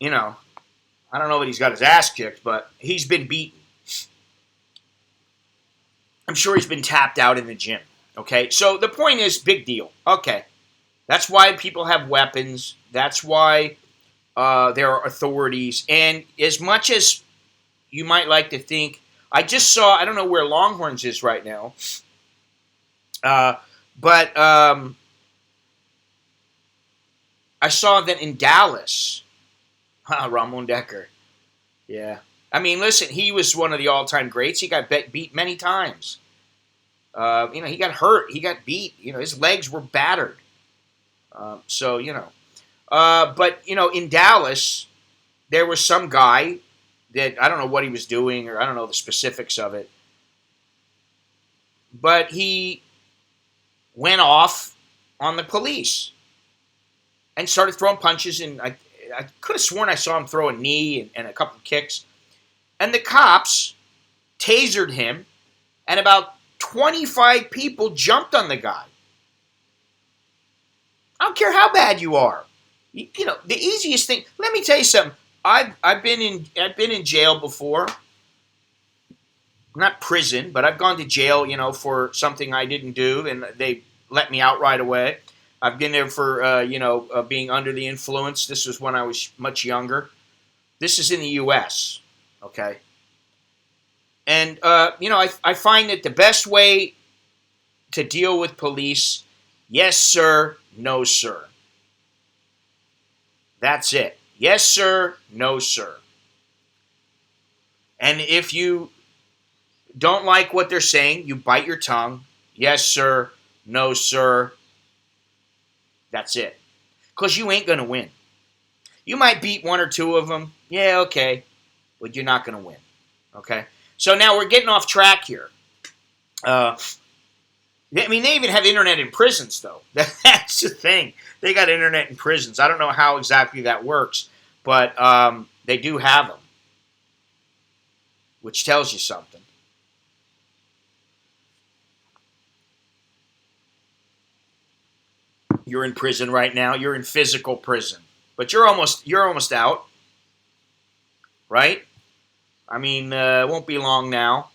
I don't know that he's got his ass kicked, but he's been beaten. I'm sure he's been tapped out in the gym. Okay, so the point is, big deal. Okay, that's why people have weapons. That's why there are authorities. And as much as you might like to think, I just saw, I don't know where Longhorns is right now, but I saw that in Dallas, Ramon Decker. Yeah. I mean, listen, he was one of the all-time greats. He got beat many times. He got hurt. He got beat. His legs were battered. But, in Dallas, there was some guy that, I don't know what he was doing, or I don't know the specifics of it, but he went off on the police and started throwing punches, and I could have sworn I saw him throw a knee and a couple of kicks. And the cops tasered him, and about 25 people jumped on the guy. I don't care how bad you are. The easiest thing. Let me tell you something. I've been in jail before. Not prison, but I've gone to jail, for something I didn't do, and they let me out right away. I've been there for, being under the influence. This was when I was much younger. This is in the U.S., okay? And, I find that the best way to deal with police, yes, sir, no, sir. That's it. Yes, sir, no, sir. And if you don't like what they're saying, you bite your tongue. Yes, sir, no, sir. That's it. Because you ain't going to win. You might beat one or two of them. Yeah, okay. But you're not going to win. Okay? So now we're getting off track here. They even have internet in prisons, though. That's the thing. They got internet in prisons. I don't know how exactly that works, but they do have them, which tells you something. You're in prison right now. You're in physical prison, but you're almost out, right? It won't be long now.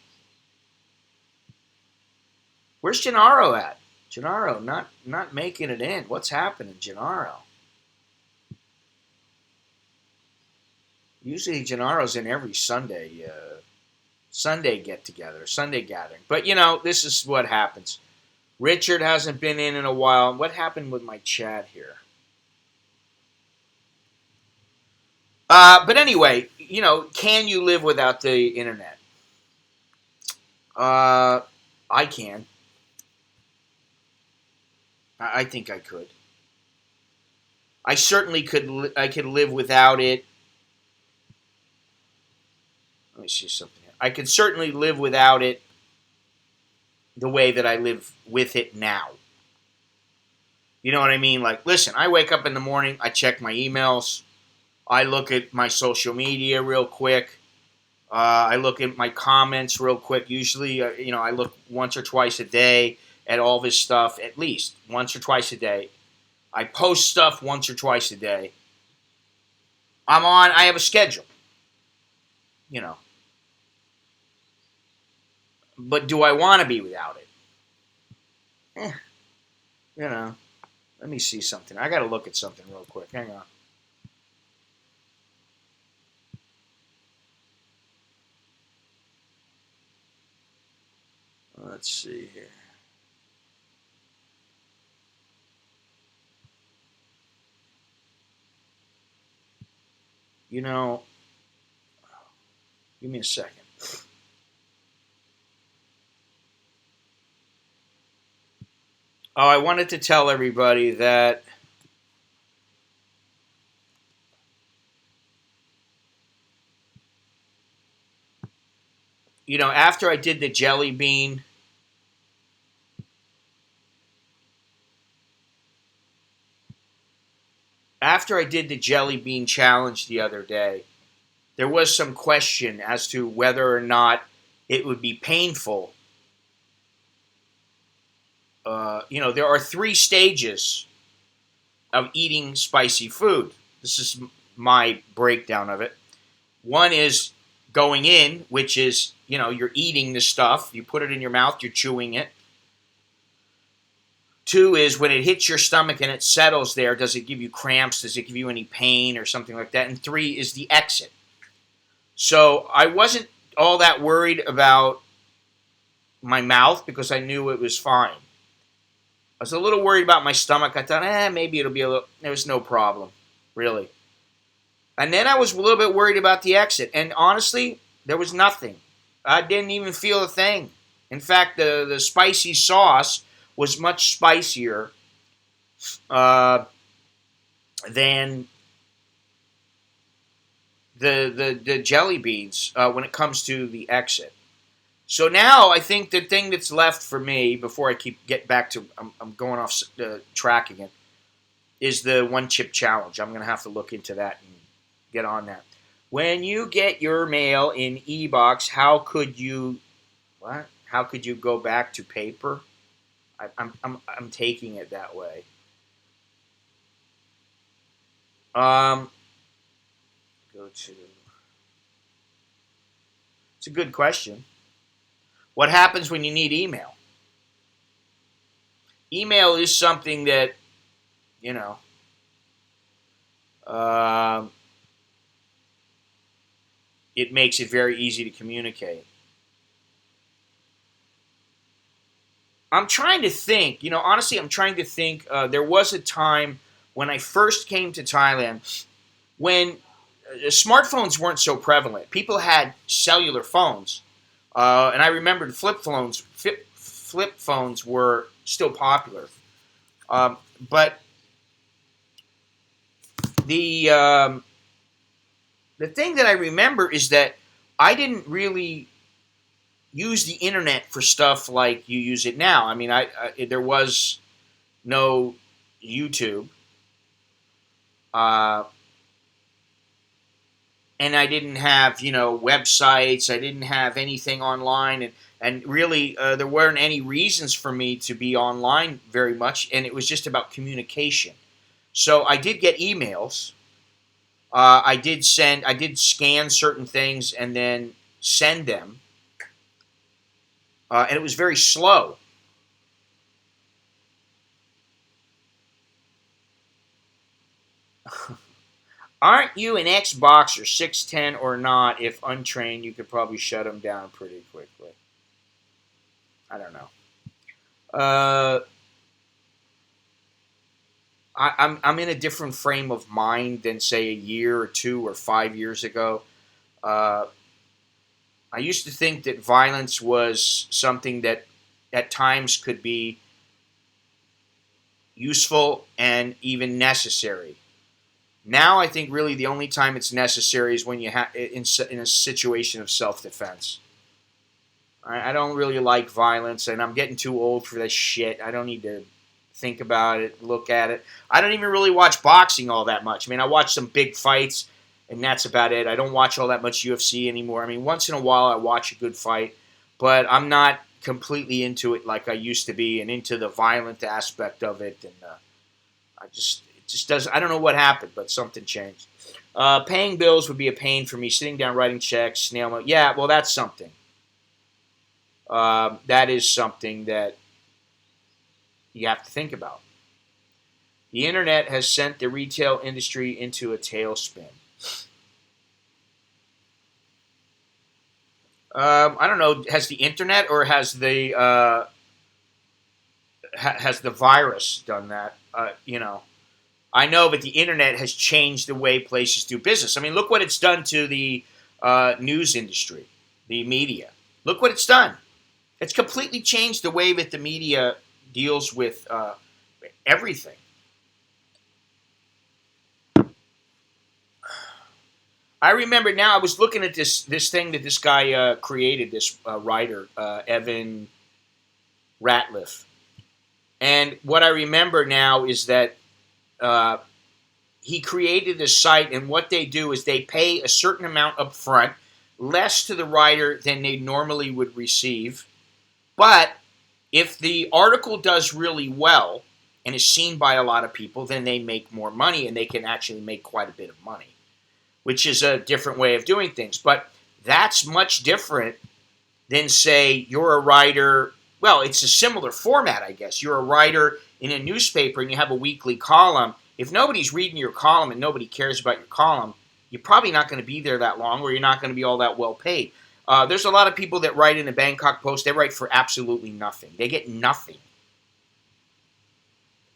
Where's Gennaro at? Gennaro not making it in. What's happening, Gennaro? Usually Gennaro's in every Sunday get together, Sunday gathering. But this is what happens. Richard hasn't been in a while. What happened with my chat here? But anyway, can you live without the internet? I can. I think I could. I certainly could. I could live without it. Let me see something here. I could certainly live without it the way that I live with it now. You know what I mean? Like, listen, I wake up in the morning, I check my emails, I look at my social media real quick, I look at my comments real quick. Usually, I look once or twice a day at all this stuff, at least once or twice a day. I post stuff once or twice a day. I have a schedule, But do I want to be without it? Let me see something. I got to look at something real quick. Hang on. Let's see here. Give me a second. Oh, I wanted to tell everybody that after I did the jelly bean, challenge the other day, there was some question as to whether or not it would be painful. There are 3 stages of eating spicy food. This is my breakdown of it. One is going in, which is, you're eating the stuff. You put it in your mouth, you're chewing it. 2 is when it hits your stomach and it settles there, does it give you cramps? Does it give you any pain or something like that? And 3 is the exit. So I wasn't all that worried about my mouth because I knew it was fine. I was a little worried about my stomach. I thought, maybe it'll be a little... There was no problem, really. And then I was a little bit worried about the exit. And honestly, there was nothing. I didn't even feel a thing. In fact, the spicy sauce was much spicier than the jelly beans when it comes to the exit. So now I think the thing that's left for me before I get back to I'm going off the track again is the 1 chip challenge. I'm going to have to look into that and get on that. When you get your mail in e-box, how could you go back to paper? I'm taking it that way. Go to. It's a good question. What happens when you need email? Email is something that you know, um, it makes it very easy to communicate. I'm trying to think, honestly, I'm trying to think. There was a time when I first came to Thailand when smartphones weren't so prevalent. People had cellular phones, and I remembered flip phones were still popular. But the um, the thing that I remember is that I didn't really use the internet for stuff like you use it now. I mean, there was no YouTube, uh, and I didn't have websites. I didn't have anything online, and really there weren't any reasons for me to be online very much, and it was just about communication. So I did get emails. I did scan certain things and then send them, and it was very slow. Aren't you an Xboxer, 6'10" or not? If untrained, you could probably shut them down pretty quickly. I don't know. Uh, I'm in a different frame of mind than say a year or 2 or 5 years ago. Uh, I used to think that violence was something that at times could be useful and even necessary. Now I think really the only time it's necessary is when you have in a situation of self-defense. I don't really like violence, and I'm getting too old for this shit. I don't need to think about it, look at it. I don't even really watch boxing all that much. I mean, I watch some big fights, and that's about it. I don't watch all that much UFC anymore. I mean, once in a while I watch a good fight, but I'm not completely into it like I used to be, and into the violent aspect of it. And it just doesn't. I don't know what happened, but something changed. Paying bills would be a pain for me. Sitting down, writing checks, snail mail. Yeah, well, that's something. That is something that you have to think about. The internet has sent the retail industry into a tailspin. I don't know. Has the internet or has the virus done that? I know, but the internet has changed the way places do business. I mean, look what it's done to the news industry, the media. Look what it's done. It's completely changed the way that the media deals with everything. I remember now. I was looking at this thing that this guy created. This writer, Evan Ratliff, and what I remember now is that uh, he created this site, and what they do is they pay a certain amount up front, less to the writer than they normally would receive. But if the article does really well and is seen by a lot of people, then they make more money, and they can actually make quite a bit of money, which is a different way of doing things. But that's much different than, say, you're a writer. Well, it's a similar format, I guess. You're a writer in a newspaper and you have a weekly column. If nobody's reading your column and nobody cares about your column, you're probably not going to be there that long, or you're not going to be all that well paid. There's a lot of people that write in the Bangkok Post. They write for absolutely nothing. They get nothing.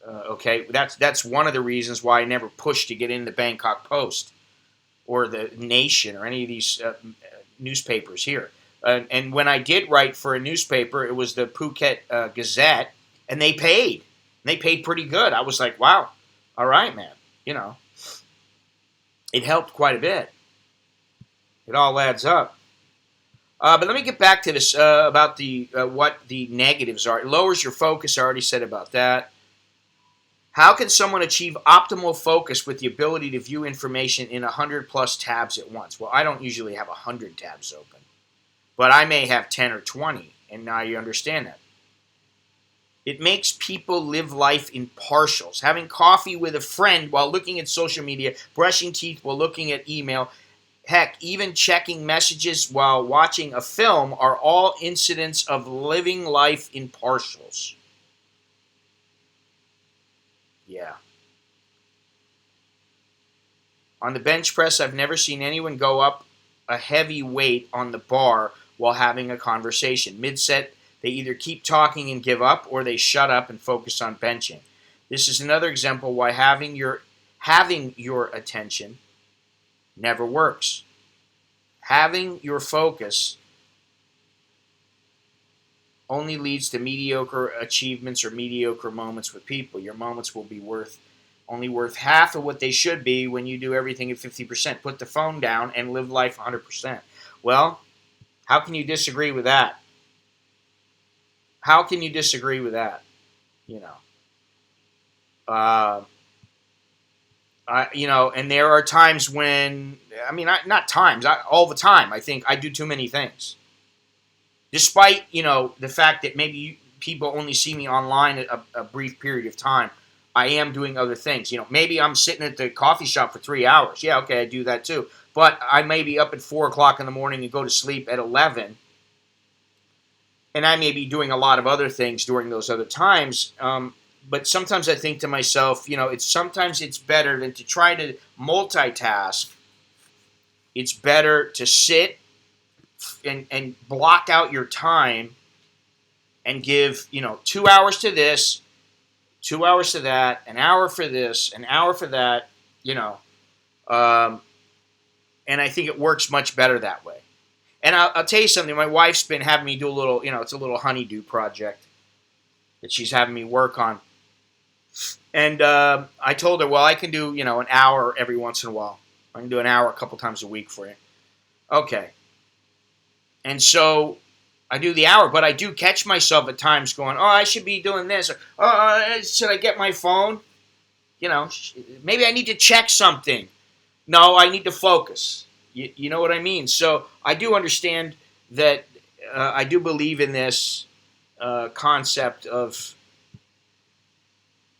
Okay, that's one of the reasons why I never pushed to get in the Bangkok Post or the Nation or any of these newspapers here. And when I did write for a newspaper, it was the Phuket Gazette, and they paid. They paid pretty good. I was like, wow, all right, man. It helped quite a bit. It all adds up. But let me get back to this about the what the negatives are. It lowers your focus. I already said about that. How can someone achieve optimal focus with the ability to view information in 100 plus tabs at once? Well, I don't usually have 100 tabs open, but I may have 10 or 20, and now you understand that. It makes people live life in partials. Having coffee with a friend while looking at social media, brushing teeth while looking at email, heck, even checking messages while watching a film are all incidents of living life in partials. Yeah. On the bench press, I've never seen anyone go up a heavy weight on the bar while having a conversation. Mid-set, they either keep talking and give up, or they shut up and focus on benching. This is another example why having your attention never works. Having your focus only leads to mediocre achievements or mediocre moments with people. Your moments will be only worth half of what they should be when you do everything at 50%. Put the phone down and live life 100%. Well, how can you disagree with that? How can you disagree with that? And there are times when, not times, all the time, I think I do too many things. Despite, the fact that maybe people only see me online a brief period of time, I am doing other things. Maybe I'm sitting at the coffee shop for 3 hours. Yeah, okay, I do that too. But I may be up at 4 o'clock in the morning and go to sleep at 11. And I may be doing a lot of other things during those other times. But sometimes I think to myself, sometimes it's better than to try to multitask. It's better to sit and block out your time and give, 2 hours to this, 2 hours to that, an hour for this, an hour for that, and I think it works much better that way. And I'll tell you something, my wife's been having me do a little, it's a little honeydew project that she's having me work on. And I told her, well, I can do, an hour every once in a while. I can do an hour a couple times a week for you. Okay. And so I do the hour, but I do catch myself at times going, oh, I should be doing this. Or, should I get my phone? Maybe I need to check something. No, I need to focus. You know what I mean? So I do understand that I do believe in this concept of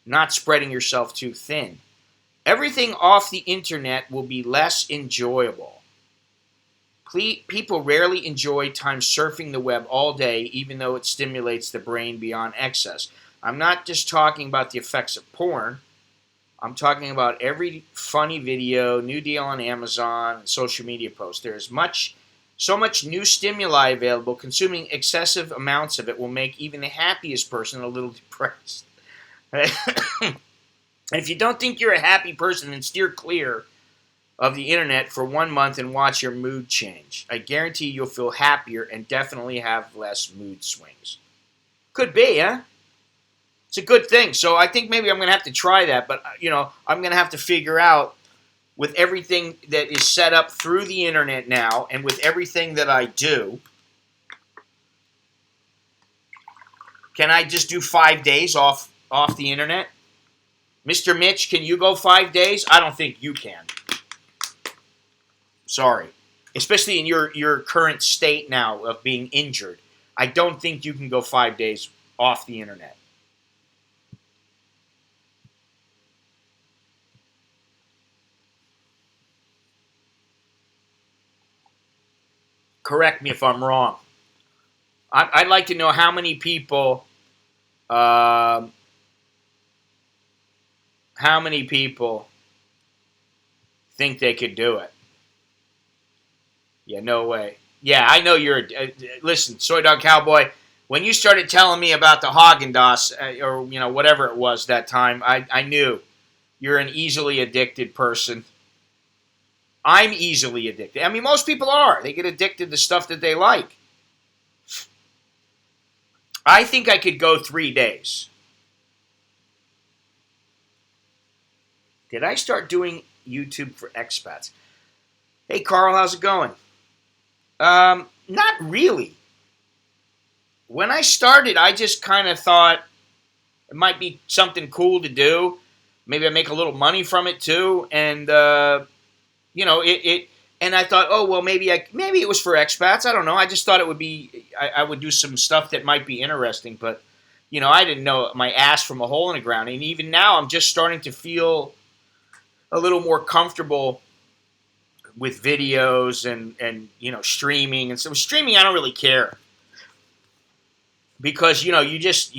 not spreading yourself too thin. Everything off the internet will be less enjoyable. People rarely enjoy time surfing the web all day, even though it stimulates the brain beyond excess. I'm not just talking about the effects of porn. I'm talking about every funny video, new deal on Amazon, and social media posts. There is so much new stimuli available. Consuming excessive amounts of it will make even the happiest person a little depressed. If you don't think you're a happy person, then steer clear of the internet for 1 month and watch your mood change. I guarantee you'll feel happier and definitely have less mood swings. Could be, huh? It's a good thing. So I think maybe I'm going to have to try that, but I'm going to have to figure out, with everything that is set up through the internet now and with everything that I do, can I just do 5 days off the internet? Mr. Mitch, can you go 5 days? I don't think you can. Sorry. Especially in your current state now of being injured. I don't think you can go 5 days off the internet. Correct me if I'm wrong. I'd like to know how many people think they could do it. Yeah, no way. Yeah, I know you're. Listen, Soy Dog Cowboy. When you started telling me about the Haagen-Dazs or whatever it was that time, I knew you're an easily addicted person. I'm easily addicted. I mean, most people are. They get addicted to stuff that they like. I think I could go 3 days. Did I start doing YouTube for expats? Hey, Carl, how's it going? Not really. When I started, I just kind of thought it might be something cool to do. Maybe I make a little money from it too, and And I thought, oh well, maybe it was for expats. I don't know. I just thought it would be. I would do some stuff that might be interesting, but I didn't know my ass from a hole in the ground. And even now, I'm just starting to feel a little more comfortable with videos and streaming. And so streaming, I don't really care, because you just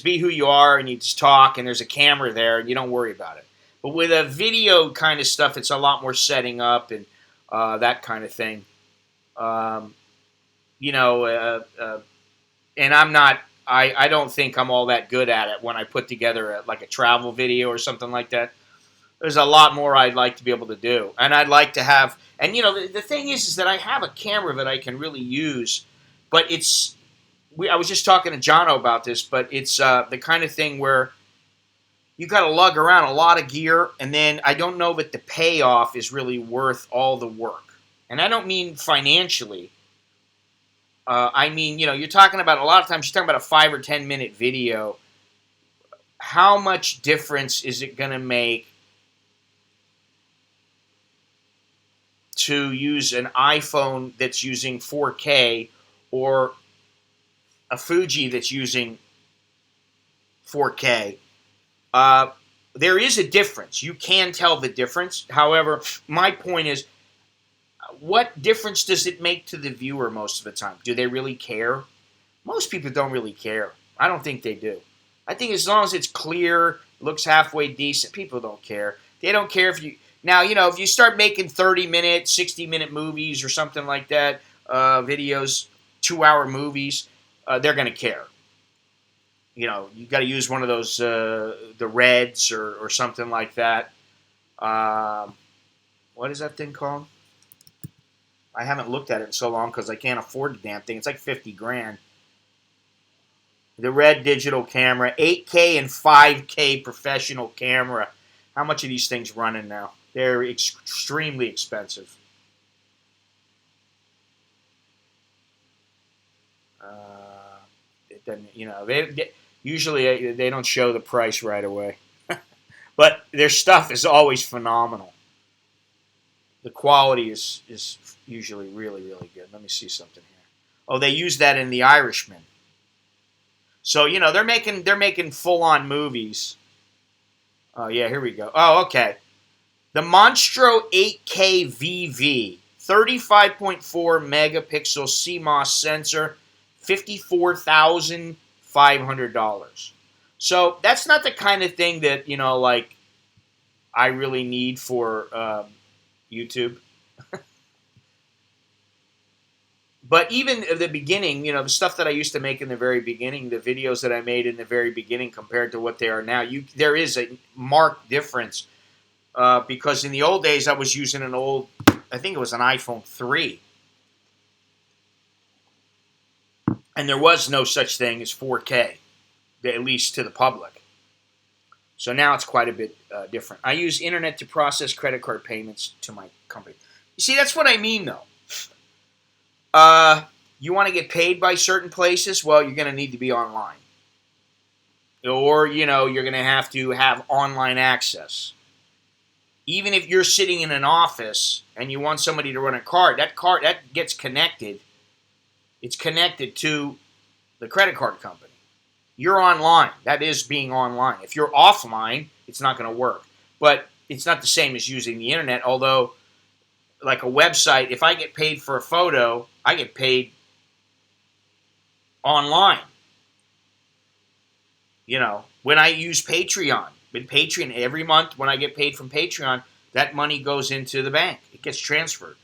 be who you are and you just talk, and there's a camera there and you don't worry about it. But with a video kind of stuff, it's a lot more setting up and that kind of thing. You know, and I'm not. I don't think I'm all that good at it when I put together like a travel video or something like that. There's a lot more I'd like to be able to do, and I'd like to have. And you know, the thing is that I have a camera that I can really use, but it's. I was just talking to Jono about this, but it's the kind of thing where you got to lug around a lot of gear, and then I don't know that the payoff is really worth all the work. And I don't mean financially. I mean, you know, you're talking about a lot of times you're talking about a 5 or 10 minute video. How much difference is it going to make to use an iPhone that's using 4K or a Fuji that's using 4K? There is a difference. You can tell the difference. However, my point is, what difference does it make to the viewer most of the time? Do they really care? Most people don't really care. I don't think they do. I think as long as it's clear, looks halfway decent, people don't care. They don't care if you... Now, you know, if you start making 30-minute, 60-minute movies or something like that, videos, 2-hour movies, they're going to care. You know, you got to use one of those, the Reds or something like that. What is that thing called? I haven't looked at it in so long because I can't afford the damn thing. It's like 50 grand. The Red digital camera, 8K and 5K professional camera. How much are these things running now? They're extremely expensive. It doesn't, you know, usually they don't show the price right away. But their stuff is always phenomenal. The quality is usually really, really good. Let me see something here. Oh, they use that in The Irishman. So, you know, they're making full-on movies. Oh, yeah, here we go. Oh, okay. The Monstro 8K VV, 35.4 megapixel CMOS sensor, $54,500. So that's not the kind of thing that, you know, like I really need for YouTube. But even at the beginning, you know, the stuff that I used to make in the very beginning, the videos that I made in the very beginning compared to what they are now, there is a marked difference. Because in the old days, I was using an old, I think it was an iPhone 3. And there was no such thing as 4K, at least to the public. So now it's quite a bit different. I use internet to process credit card payments to my company. You see, that's what I mean, though. You want to get paid by certain places? Well, you're going to need to be online. Or, you know, you're going to have online access. Even if you're sitting in an office and you want somebody to run a card, that gets connected. It's connected to the credit card company. You're online. That is being online. If you're offline, it's not going to work. But it's not the same as using the internet, although like a website, if I get paid for a photo, I get paid online. You know, when I use Patreon, every month when I get paid from Patreon, that money goes into the bank. It gets transferred.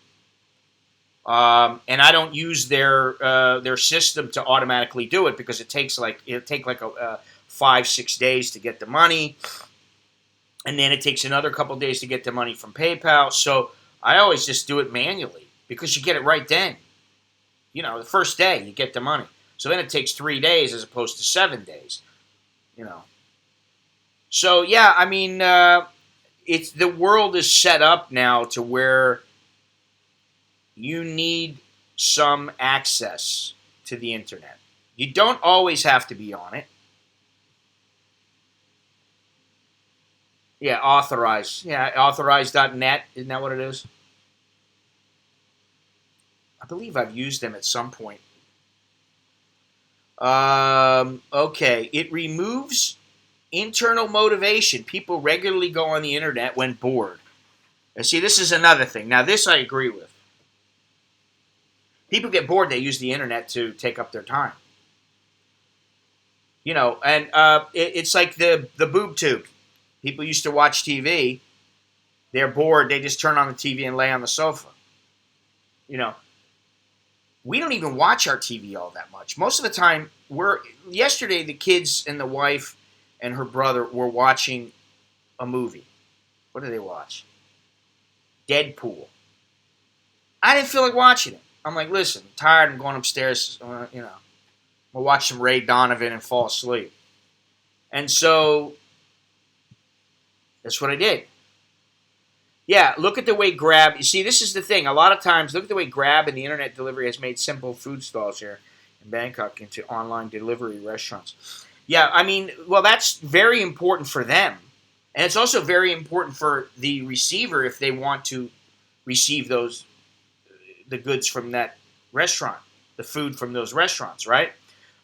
And I don't use their system to automatically do it because it'll take like 5-6 days to get the money, and then it takes another couple days to get the money from PayPal. So I always just do it manually because you get it right then. You know, the first day you get the money. So then it takes 3 days as opposed to 7 days. You know. So yeah, I mean, the world is set up now to where you need some access to the internet. You don't always have to be on it. Yeah, authorize. Yeah, authorize.net. Isn't that what it is? I believe I've used them at some point. Okay. It removes internal motivation. People regularly go on the internet when bored. And see, this is another thing. Now, this I agree with. People get bored, they use the internet to take up their time. You know, and it's like the boob tube. People used to watch TV. They're bored. They just turn on the TV and lay on the sofa. You know, we don't even watch our TV all that much. Most of the time, yesterday the kids and the wife and her brother were watching a movie. What did they watch? Deadpool. I didn't feel like watching it. I'm like, listen, I'm tired. I'm going upstairs. We'll watch some Ray Donovan and fall asleep. And so that's what I did. Yeah, look at the way Grab... You see, this is the thing. A lot of times, look at the way Grab and the internet delivery has made simple food stalls here in Bangkok into online delivery restaurants. Yeah, I mean, well, that's very important for them. And it's also very important for the receiver if they want to receive the goods from that restaurant, the food from those restaurants, right?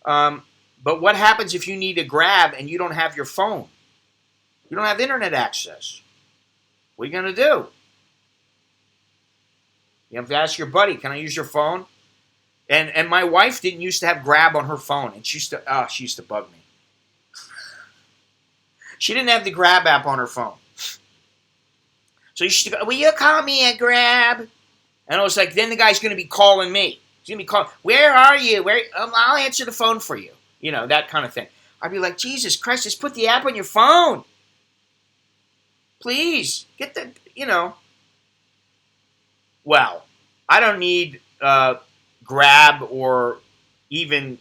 But what happens if you need a Grab and you don't have your phone? You don't have internet access. What are you going to do? You have to ask your buddy, can I use your phone? And my wife didn't used to have Grab on her phone, and she used to bug me. She didn't have the Grab app on her phone. So she used to go, will you call me a Grab? And I was like, then the guy's going to be calling me. He's going to be calling, where are you? I'll answer the phone for you. You know, that kind of thing. I'd be like, Jesus Christ, just put the app on your phone. Please, get the, Well, I don't need Grab or even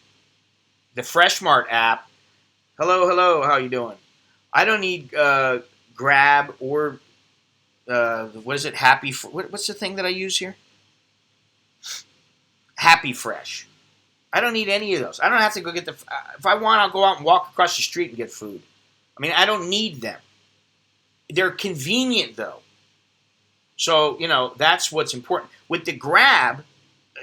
the Freshmart app. Hello, how you doing? I don't need Grab or, what is it, what's the thing that I use here? Happy Fresh. I don't need any of those. I don't have to go get if I want, I'll go out and walk across the street and get food. I mean, I don't need them. They're convenient, though. So, that's what's important. With the Grab,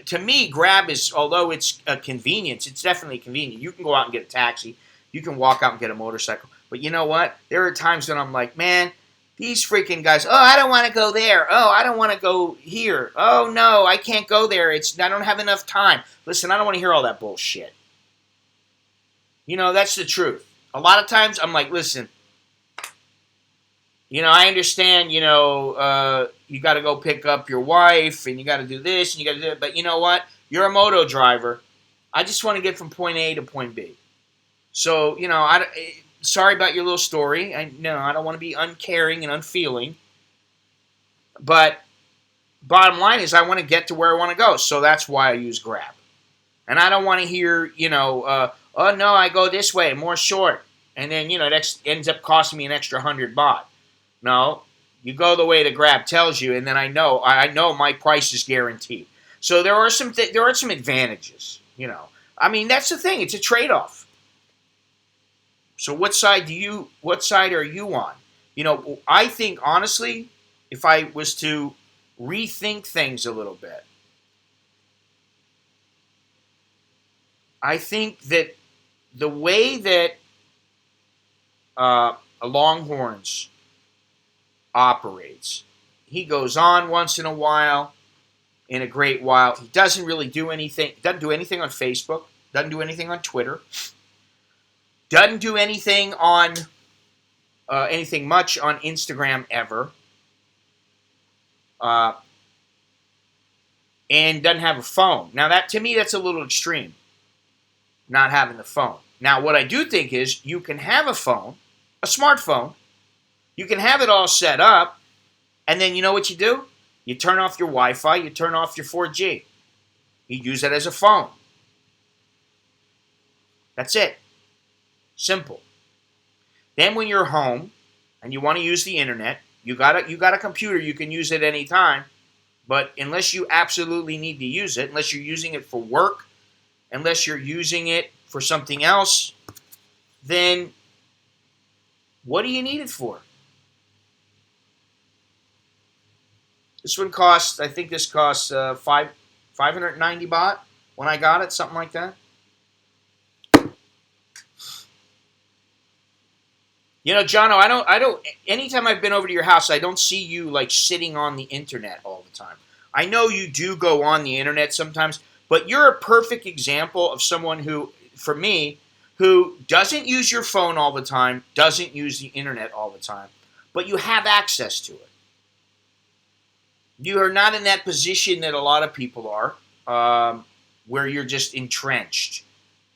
to me, Grab is, although it's a convenience, it's definitely convenient. You can go out and get a taxi. You can walk out and get a motorcycle. But you know what? There are times when I'm like, man, these freaking guys, I don't want to go there. I don't want to go here. Oh, no, I can't go there. I don't have enough time. Listen, I don't want to hear all that bullshit. That's the truth. A lot of times I'm like, listen, I understand, you got to go pick up your wife, and you got to do this, and you got to do that. But you know what? You're a moto driver. I just want to get from point A to point B. So, sorry about your little story. I don't want to be uncaring and unfeeling. But bottom line is I want to get to where I want to go. So that's why I use Grab. And I don't want to hear, oh, no, I go this way, more short. And then, that ends up costing me an extra 100 baht. No, you go the way the Grab tells you, and then I know my price is guaranteed. So there are some advantages, I mean, that's the thing. It's a trade-off. So what side are you on? I think, honestly, if I was to rethink things a little bit, I think that the way that a Longhorns operates, he goes on once in a while, in a great while. He doesn't really do anything. Doesn't do anything on Facebook. Doesn't do anything on Twitter. Doesn't do anything on anything much on Instagram ever. And doesn't have a phone. Now, that to me, that's a little extreme, not having the phone. Now, what I do think is you can have a phone, a smartphone. You can have it all set up, and then you know what you do? You turn off your Wi-Fi, you turn off your 4G. You use it as a phone. That's it. Simple. Then when you're home and you want to use the internet, you got a computer, you can use it anytime, but unless you absolutely need to use it, unless you're using it for work, unless you're using it for something else, then what do you need it for? This one costs, I think this costs 590 baht when I got it, something like that. Jono, I don't, anytime I've been over to your house, I don't see you like sitting on the internet all the time. I know you do go on the internet sometimes, but you're a perfect example of someone who, for me, who doesn't use your phone all the time, doesn't use the internet all the time, but you have access to it. You are not in that position that a lot of people are, where you're just entrenched,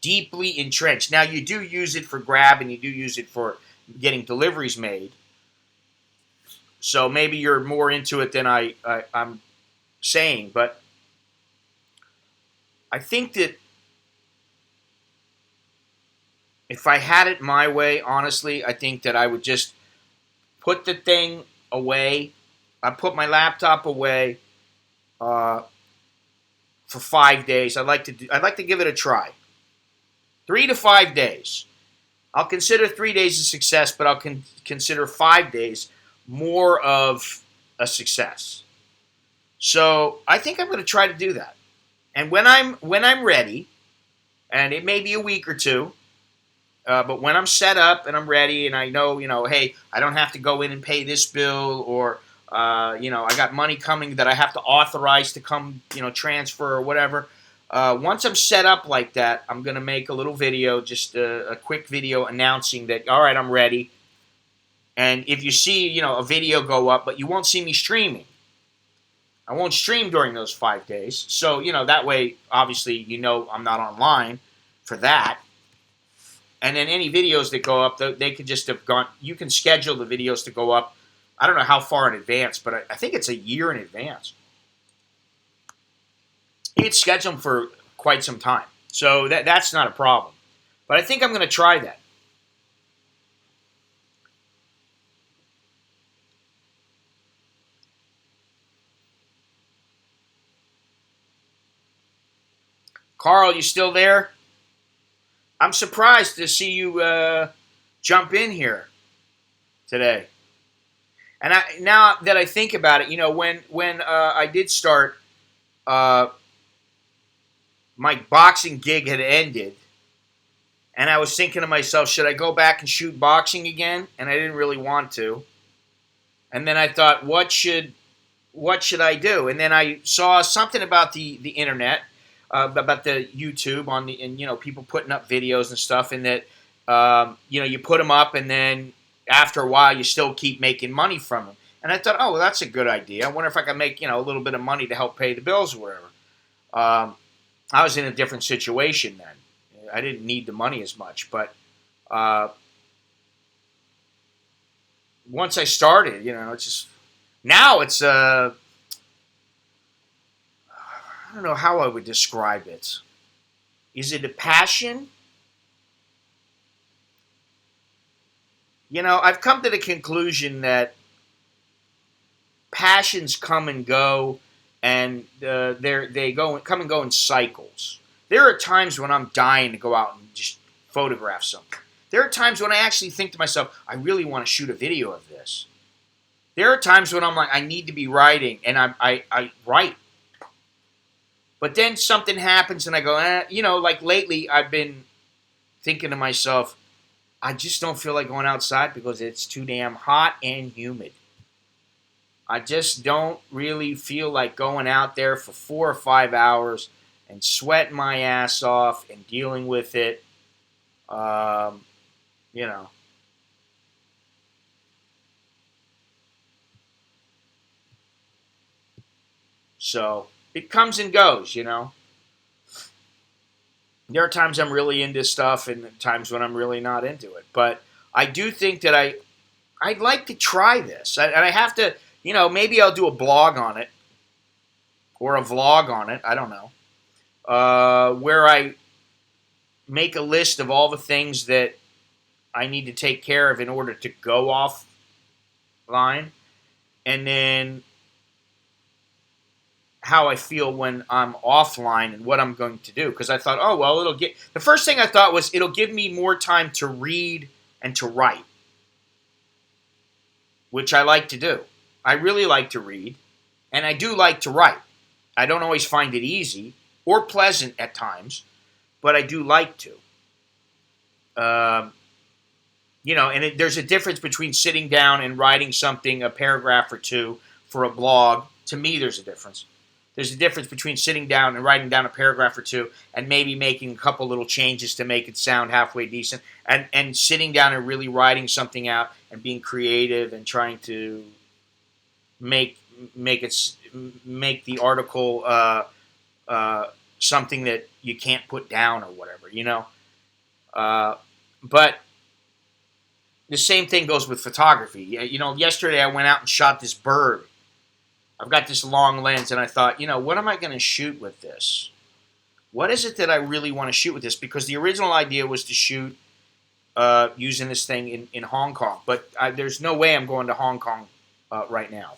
deeply entrenched. Now, you do use it for grab, and you do use it for getting deliveries made. So maybe you're more into it than I'm saying, but I think that if I had it my way, honestly, I think that I would just put the thing away. I put my laptop away for 5 days. I'd like to give it a try. 3 to 5 days. I'll consider 3 days a success, but I'll consider 5 days more of a success. So I think I'm going to try to do that. And when I'm ready, and it may be a week or two, but when I'm set up and I'm ready and I know, hey, I don't have to go in and pay this bill, or, I got money coming that I have to authorize to come, transfer or whatever. Once I'm set up like that, I'm going to make a little video, just a quick video announcing that, all right, I'm ready. And if you see, a video go up, but you won't see me streaming. I won't stream during those 5 days. So, that way, obviously, I'm not online for that. And then any videos that go up, they could just have gone. You can schedule the videos to go up. I don't know how far in advance, but I think it's a year in advance. You can schedule them for quite some time. So that's not a problem. But I think I'm going to try that. Carl, you still there? I'm surprised to see you jump in here today. And now that I think about it, when I did start, my boxing gig had ended, and I was thinking to myself, should I go back and shoot boxing again? And I didn't really want to. And then I thought, what should I do? And then I saw something about the internet. About the YouTube and people putting up videos and stuff, and that you put them up, and then after a while you still keep making money from them. And I thought, oh, well, that's a good idea. I wonder if I can make a little bit of money to help pay the bills or whatever. I was in a different situation then. I didn't need the money as much, but once I started, it's just now it's I don't know how I would describe it. Is it a passion? I've come to the conclusion that passions come and go, and they come and go in cycles. There are times when I'm dying to go out and just photograph something. There are times when I actually think to myself, I really want to shoot a video of this. There are times when I'm like, I need to be writing, and I write. But then something happens and I go, like lately I've been thinking to myself, I just don't feel like going outside because it's too damn hot and humid. I just don't really feel like going out there for 4 or 5 hours and sweating my ass off and dealing with it. So it comes and goes, There are times I'm really into stuff and times when I'm really not into it. But I do think that I'd like to try this. And I have to, maybe I'll do a blog on it or a vlog on it. I don't know. Where I make a list of all the things that I need to take care of in order to go offline. And then how I feel when I'm offline and what I'm going to do. Because I thought, oh, well, the first thing I thought was it'll give me more time to read and to write, which I like to do. I really like to read, and I do like to write. I don't always find it easy or pleasant at times, but I do like to. There's a difference between sitting down and writing something, a paragraph or two, for a blog. To me, there's a difference. There's a difference between sitting down and writing down a paragraph or two and maybe making a couple little changes to make it sound halfway decent, and sitting down and really writing something out and being creative and trying to make make the article something that you can't put down or whatever, you know. But the same thing goes with photography. You know, yesterday I went out and shot this bird. I've got this long lens, and I thought, you know, what am I going to shoot with this? What is it that I really want to shoot with this? Because the original idea was to shoot using this thing in Hong Kong. But there's no way I'm going to Hong Kong right now.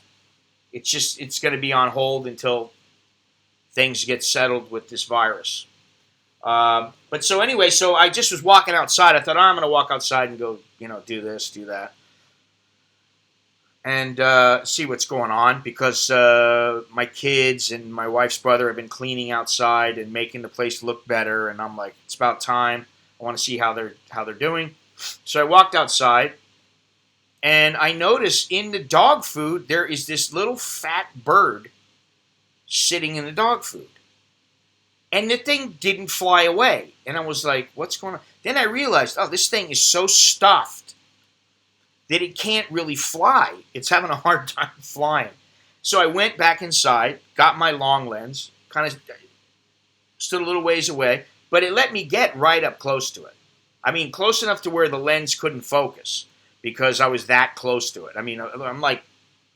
It's going to be on hold until things get settled with this virus. But so anyway, so I just was walking outside. I thought, I'm going to walk outside and go, you know, do this, do that. And see what's going on, because my kids and my wife's brother have been cleaning outside and making the place look better, and I'm like, it's about time. I want to see how they're doing. So I walked outside, and I noticed in the dog food there is this little fat bird sitting in the dog food, and the thing didn't fly away. And I was like, what's going on? Then I realized, oh, this thing is so stuffed that it can't really fly. It's having a hard time flying. So I went back inside, got my long lens, kind of stood a little ways away, but it let me get right up close to it. I mean, close enough to where the lens couldn't focus, because I was that close to it. I mean, I'm like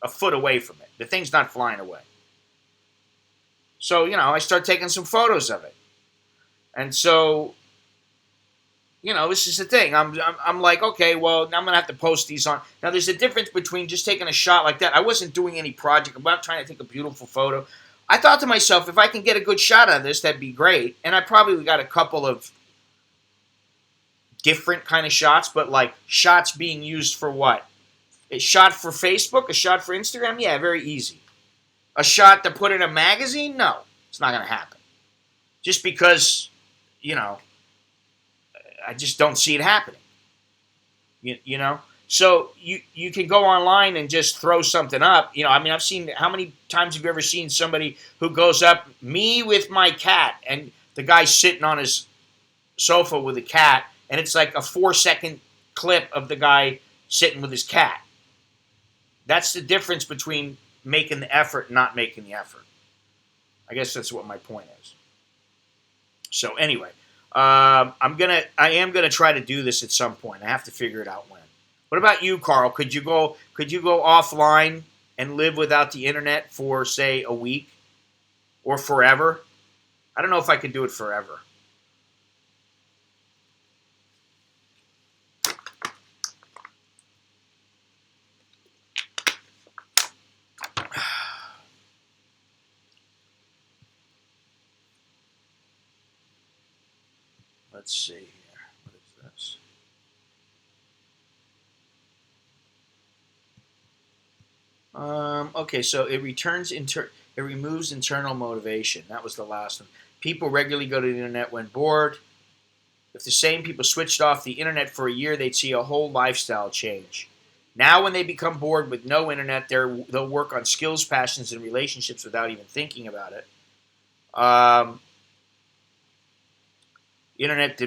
a foot away from it. The thing's not flying away. So, you know, I start taking some photos of it. And so, you know, this is the thing. I'm like, okay, well, now I'm going to have to post these on. Now, there's a difference between just taking a shot like that. I wasn't doing any project. I'm not trying to take a beautiful photo. I thought to myself, if I can get a good shot of this, that'd be great. And I probably got a couple of different kind of shots, but like shots being used for what? A shot for Facebook? A shot for Instagram? Yeah, very easy. A shot to put in a magazine? No, it's not going to happen. Just because, you know, I just don't see it happening. You know? So you can go online and just throw something up. You know, I mean, I've seen, how many times have you ever seen somebody who goes up, me with my cat, and the guy's sitting on his sofa with a cat, and it's like a 4-second clip of the guy sitting with his cat. That's the difference between making the effort and not making the effort. I guess that's what my point is. So anyway, I am gonna try to do this at some point. I have to figure it out when. What about you, Carl? Could you go offline and live without the internet for, say, a week or forever? I don't know if I could do it forever. Let's see here. What is this? Okay, so it removes internal motivation. That was the last one. People regularly go to the internet when bored. If the same people switched off the internet for a year, they'd see a whole lifestyle change. Now, when they become bored with no internet, they'll work on skills, passions, and relationships without even thinking about it. Internet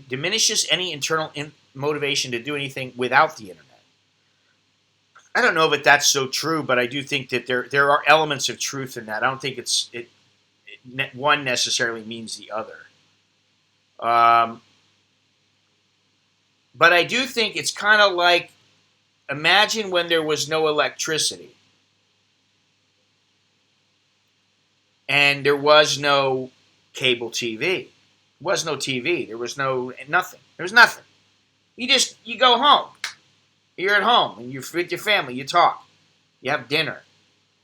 diminishes any internal motivation to do anything without the internet. I don't know if that's so true, but I do think that there are elements of truth in that. I don't think one necessarily means the other. But I do think it's kind of like, imagine when there was no electricity and there was no cable TV. There was no TV. There was nothing. There was nothing. You go home. You're at home and you're with your family. You talk. You have dinner.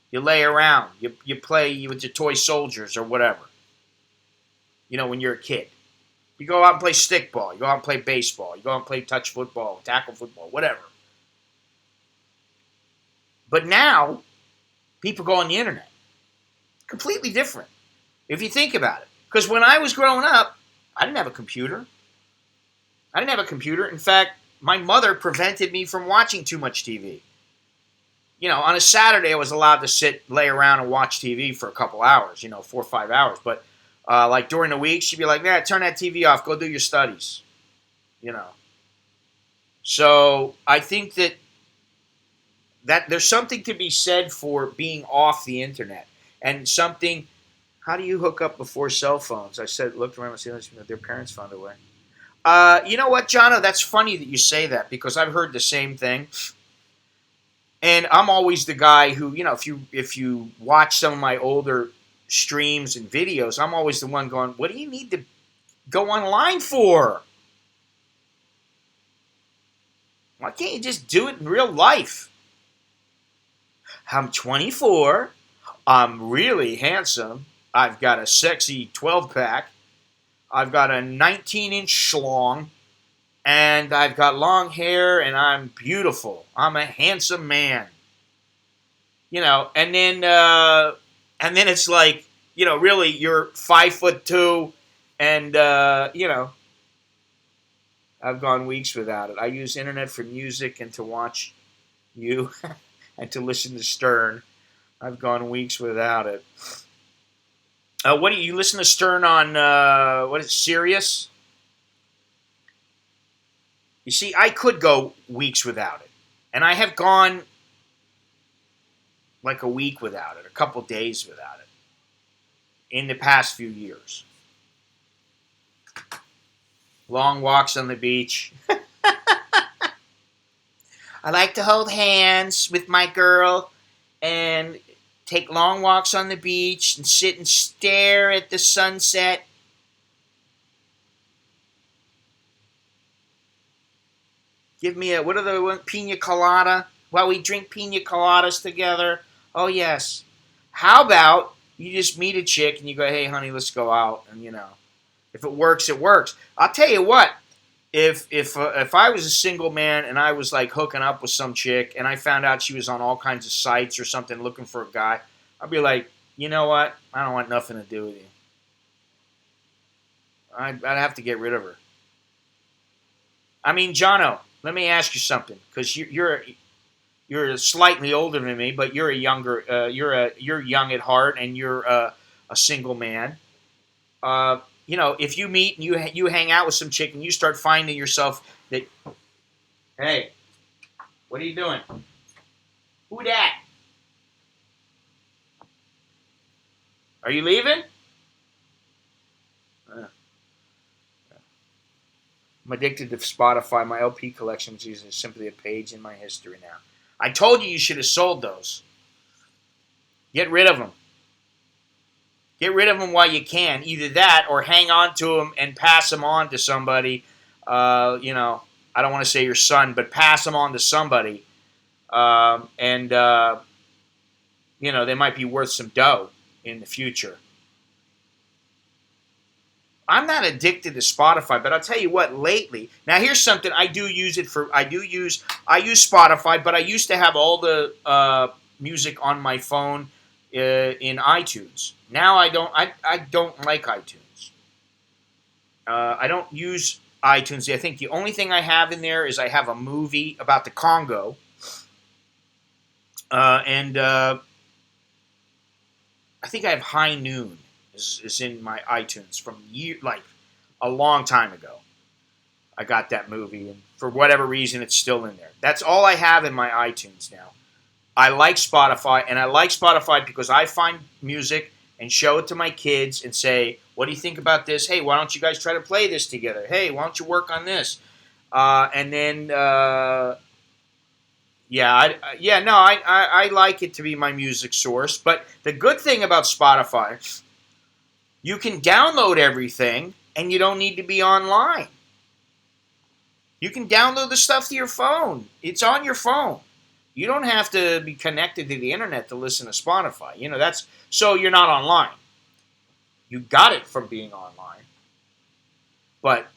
You lay around. You play with your toy soldiers or whatever. You know, when you're a kid. You go out and play stickball. You go out and play baseball. You go out and play touch football, tackle football, whatever. But now, people go on the internet. Completely different. If you think about it. Because when I was growing up, I didn't have a computer. In fact, my mother prevented me from watching too much TV. On a Saturday I was allowed to lay around and watch TV for a couple hours, 4 or 5 hours. But like during the week, she'd be like, "Yeah, turn that TV off. Go do your studies." You know. So I think that there's something to be said for being off the internet and something. How do you hook up before cell phones? I said, looked around and said their parents found a way. You know what, Jono? That's funny that you say that because I've heard the same thing. And I'm always the guy who, if you watch some of my older streams and videos, I'm always the one going, what do you need to go online for? Why can't you just do it in real life? I'm 24. I'm really handsome. I've got a sexy 12-pack. I've got a 19-inch schlong. And I've got long hair, and I'm beautiful. I'm a handsome man. And then it's like, really, you're 5'2", and I've gone weeks without it. I use internet for music and to watch you and to listen to Stern. I've gone weeks without it. What do you listen to Stern on? What is it, Sirius? You see, I could go weeks without it, and I have gone like a week without it, a couple days without it in the past few years. Long walks on the beach. I like to hold hands with my girl and take long walks on the beach and sit and stare at the sunset. Give me what are the pina colada? While we drink pina coladas together. Oh, yes. How about you just meet a chick and you go, hey, honey, let's go out. And, if it works, it works. I'll tell you what. If I was a single man and I was like hooking up with some chick and I found out she was on all kinds of sites or something looking for a guy, I'd be like, you know what? I don't want nothing to do with you. I'd have to get rid of her. I mean, Jono, let me ask you something, because you're slightly older than me, but you're you're young at heart and you're a single man. If you meet and you hang out with some chick and you start finding yourself that, hey, what are you doing? Who that? Are you leaving? I'm addicted to Spotify. My LP collection is simply a page in my history now. I told you should have sold those. Get rid of them. Get rid of them while you can. Either that or hang on to them and pass them on to somebody. I don't want to say your son, but pass them on to somebody. They might be worth some dough in the future. I'm not addicted to Spotify, but I'll tell you what, lately, now here's something I use Spotify, but I used to have all the music on my phone in iTunes. Now I don't like iTunes. I don't use iTunes. I think the only thing I have in there is I have a movie about the Congo. I think I have High Noon is in my iTunes from a long time ago. I got that movie, and for whatever reason, it's still in there. That's all I have in my iTunes now. I like Spotify, and I like Spotify because I find music and show it to my kids and say, what do you think about this? Hey, why don't you guys try to play this together? Hey, why don't you work on this? I like it to be my music source. But the good thing about Spotify, you can download everything and you don't need to be online. You can download the stuff to your phone. It's on your phone. You don't have to be connected to the internet to listen to Spotify. That's so you're not online. You got it from being online. But,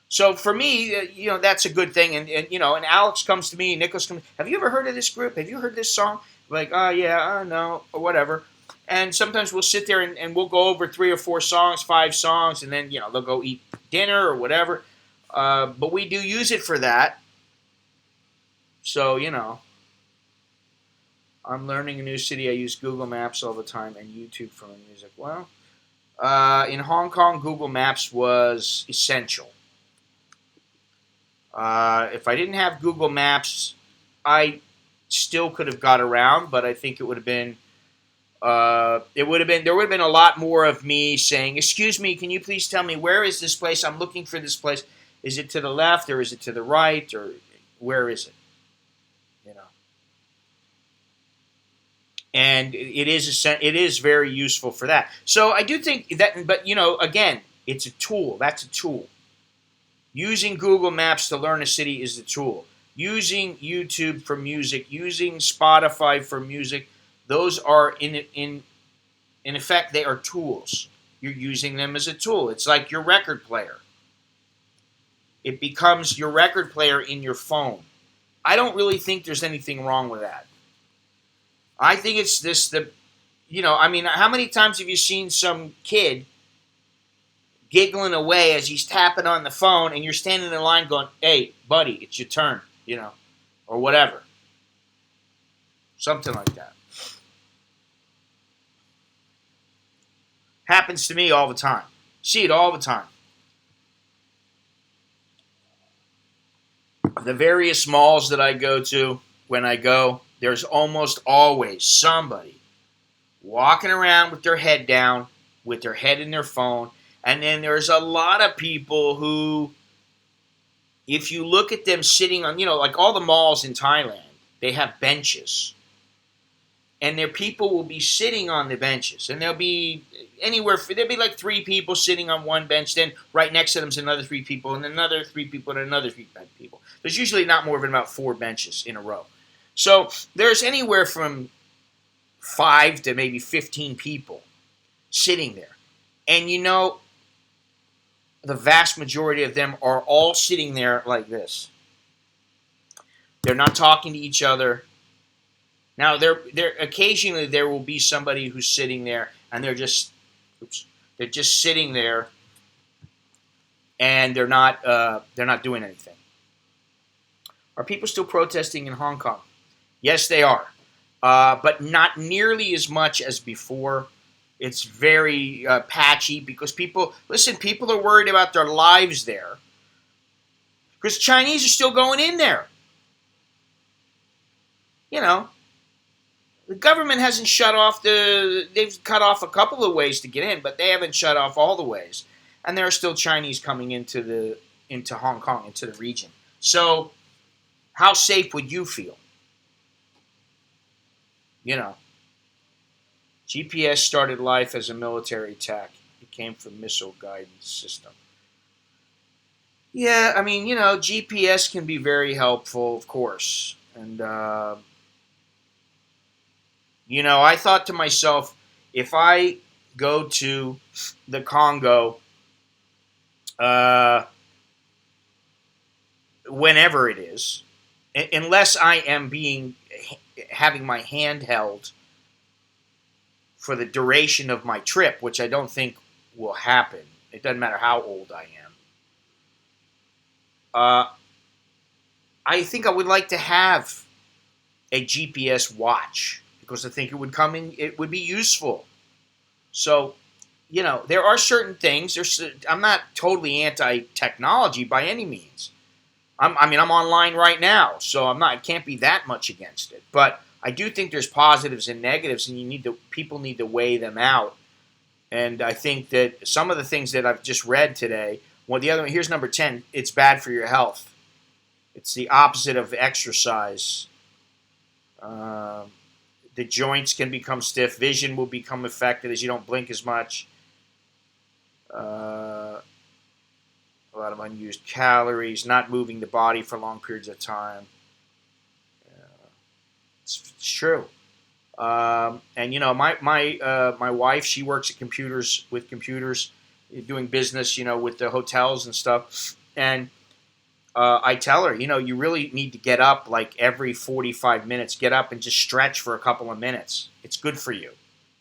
So for me, that's a good thing. And Alex comes to me, Nicholas comes, have you ever heard of this group? Have you heard this song? Like, no, or whatever. And sometimes we'll sit there and we'll go over 3 or 4 songs, 5 songs, and then, they'll go eat dinner or whatever. But we do use it for that. So, I'm learning a new city. I use Google Maps all the time and YouTube for my music. Well, in Hong Kong, Google Maps was essential. If I didn't have Google Maps, I still could have got around, but I think it would have been there would have been a lot more of me saying, "Excuse me, can you please tell me where is this place? I'm looking for this place. Is it to the left or is it to the right or where is it?" You know. And it is very useful for that. So I do think that, but again, it's a tool. That's a tool. Using Google Maps to learn a city is a tool. Using YouTube for music, using Spotify for music, those are in effect they are tools. You're using them as a tool. It's like your record player. It becomes your record player in your phone. I don't really think there's anything wrong with that. I think it's how many times have you seen some kid giggling away as he's tapping on the phone and you're standing in line going, "Hey, buddy, it's your turn," or whatever. Something like that. Happens to me all the time. See it all the time. The various malls that I go to, when I go, there's almost always somebody walking around with their head down, with their head in their phone. And then there's a lot of people who, if you look at them sitting on, like all the malls in Thailand, they have benches. And their people will be sitting on the benches. And there'll be like 3 people sitting on one bench. Then right next to them is another 3 people, and another 3 people, and another 3 people. There's usually not more than about 4 benches in a row. So there's anywhere from 5 to maybe 15 people sitting there. And the vast majority of them are all sitting there like this. They're not talking to each other. Now, occasionally there will be somebody who's sitting there and they're just sitting there and they're not doing anything. Are people still protesting in Hong Kong? Yes, they are, but not nearly as much as before. It's very patchy because people are worried about their lives there because Chinese are still going in there. The government hasn't shut off they've cut off a couple of ways to get in, but they haven't shut off all the ways. And there are still Chinese coming into Hong Kong, into the region. So how safe would you feel? GPS started life as a military tech. It came from missile guidance system. Yeah, GPS can be very helpful, of course. And, I thought to myself, if I go to the Congo, whenever it is, unless I am having my hand held for the duration of my trip, which I don't think will happen. It doesn't matter how old I am. I think I would like to have a GPS watch because I think it would be useful. So, there are certain things. I'm not totally anti-technology by any means. I'm online right now, so I can't be that much against it. But I do think there's positives and negatives, and people need to weigh them out. And I think that some of the things that I've just read today. Well, the other one, here's number 10. It's bad for your health. It's the opposite of exercise. The joints can become stiff. Vision will become affected as you don't blink as much. A lot of unused calories. Not moving the body for long periods of time. It's true. And my wife, she works at computers, doing business, with the hotels and stuff. And I tell her, you really need to get up like every 45 minutes. Get up and just stretch for a couple of minutes. It's good for you.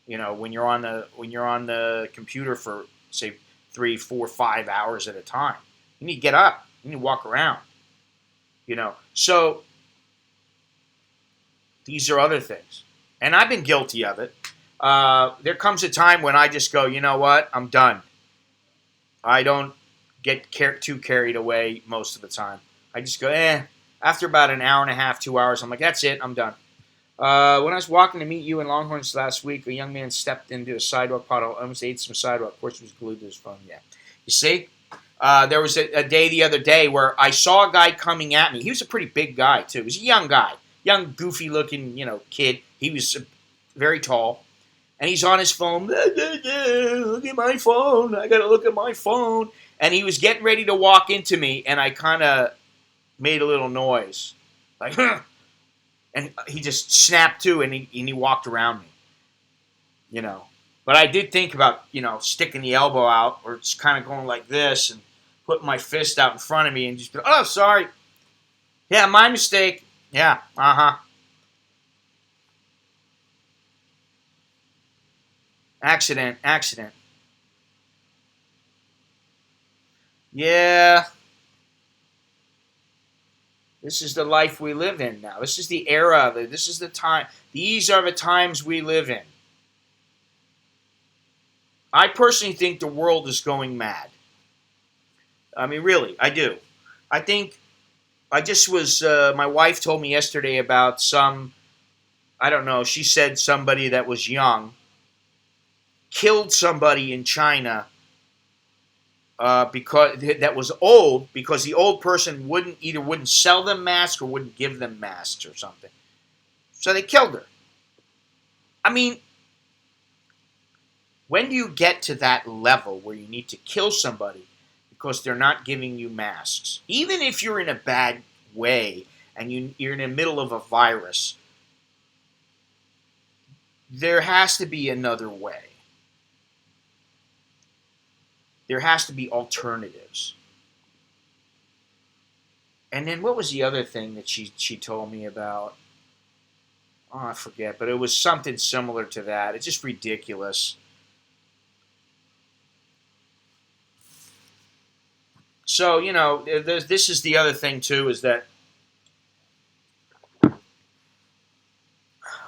When you're on the computer for say 3, 4, 5 hours at a time, you need to get up. You need to walk around. So these are other things. And I've been guilty of it. There comes a time when I just go, you know what? I'm done. I don't get too carried away most of the time. I just go, After about an hour and a half, 2 hours, I'm like, that's it. I'm done. When I was walking to meet you in Longhorns last week, a young man stepped into a sidewalk puddle, almost ate some sidewalk. Of course, he was glued to his phone. Yeah. You see? There was a day the other day where I saw a guy coming at me. He was a pretty big guy, too. He was a young guy. Young, goofy-looking, kid. He was very tall. And he's on his phone. Look at my phone. I got to look at my phone. And he was getting ready to walk into me, and I kind of made a little noise. Like, huh. And he just snapped to, and he walked around me. But I did think about, sticking the elbow out, or just kind of going like this, and putting my fist out in front of me, and just, oh, sorry. Yeah, my mistake. Yeah, Accident. Yeah. This is the life we live in now. This is the era. This is the time. These are the times we live in. I personally think the world is going mad. I mean, really, I do. I think I just was, my wife told me yesterday about I don't know, she said somebody that was young killed somebody in China because that was old, because the old person wouldn't sell them masks or wouldn't give them masks or something. So they killed her. I mean, when do you get to that level where you need to kill somebody because they're not giving you masks? Even if you're in a bad way and you're in the middle of a virus, there has to be another way. There has to be alternatives. And then what was the other thing that she told me about? Oh, I forget, but it was something similar to that. It's just ridiculous. So, this is the other thing, too, is that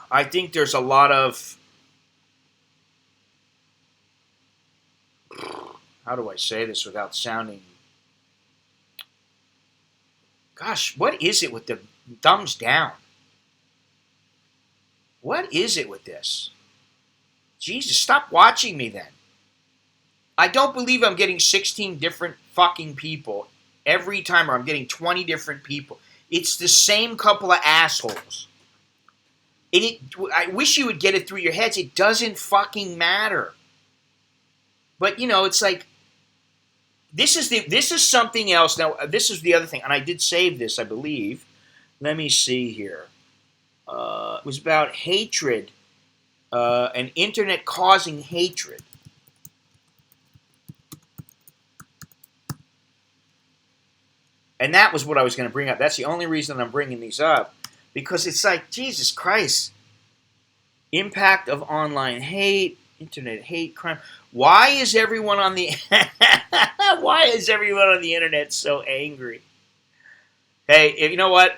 I think there's a lot of, how do I say this without sounding, gosh, what is it with the thumbs down? What is it with this? Jesus, stop watching me then. I don't believe I'm getting 16 different fucking people every time, or I'm getting 20 different people. It's the same couple of assholes. And I wish you would get it through your heads. It doesn't fucking matter. But, it's like, this is something else. Now, this is the other thing, and I did save this, I believe. Let me see here. It was about hatred, and internet causing hatred. And that was what I was going to bring up. That's the only reason I'm bringing these up. Because it's like, Jesus Christ. Impact of online hate, internet hate crime. Why is everyone on the internet so angry? Hey, you know what?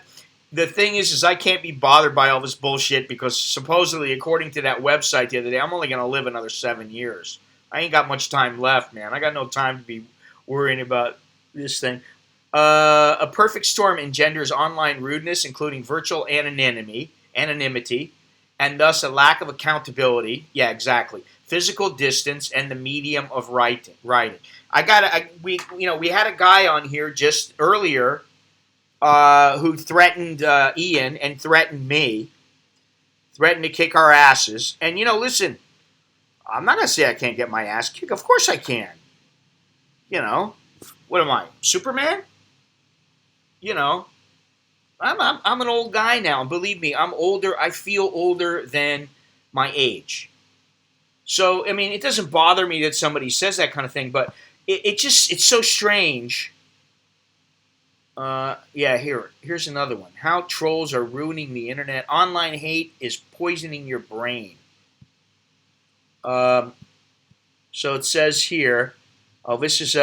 The thing is I can't be bothered by all this bullshit because supposedly, according to that website the other day, I'm only going to live another 7 years. I ain't got much time left, man. I got no time to be worrying about this thing. A perfect storm engenders online rudeness, including virtual anonymity, and thus a lack of accountability. Yeah, exactly. Physical distance and the medium of writing. We had a guy on here just earlier who threatened Ian and threatened me, threatened to kick our asses. And listen, I'm not gonna say I can't get my ass kicked. Of course I can. What am I, Superman? I'm an old guy now, and believe me, I'm older. I feel older than my age. So, I mean, it doesn't bother me that somebody says that kind of thing, but it's so strange. Here's another one. How trolls are ruining the internet. Online hate is poisoning your brain. So it says here, this is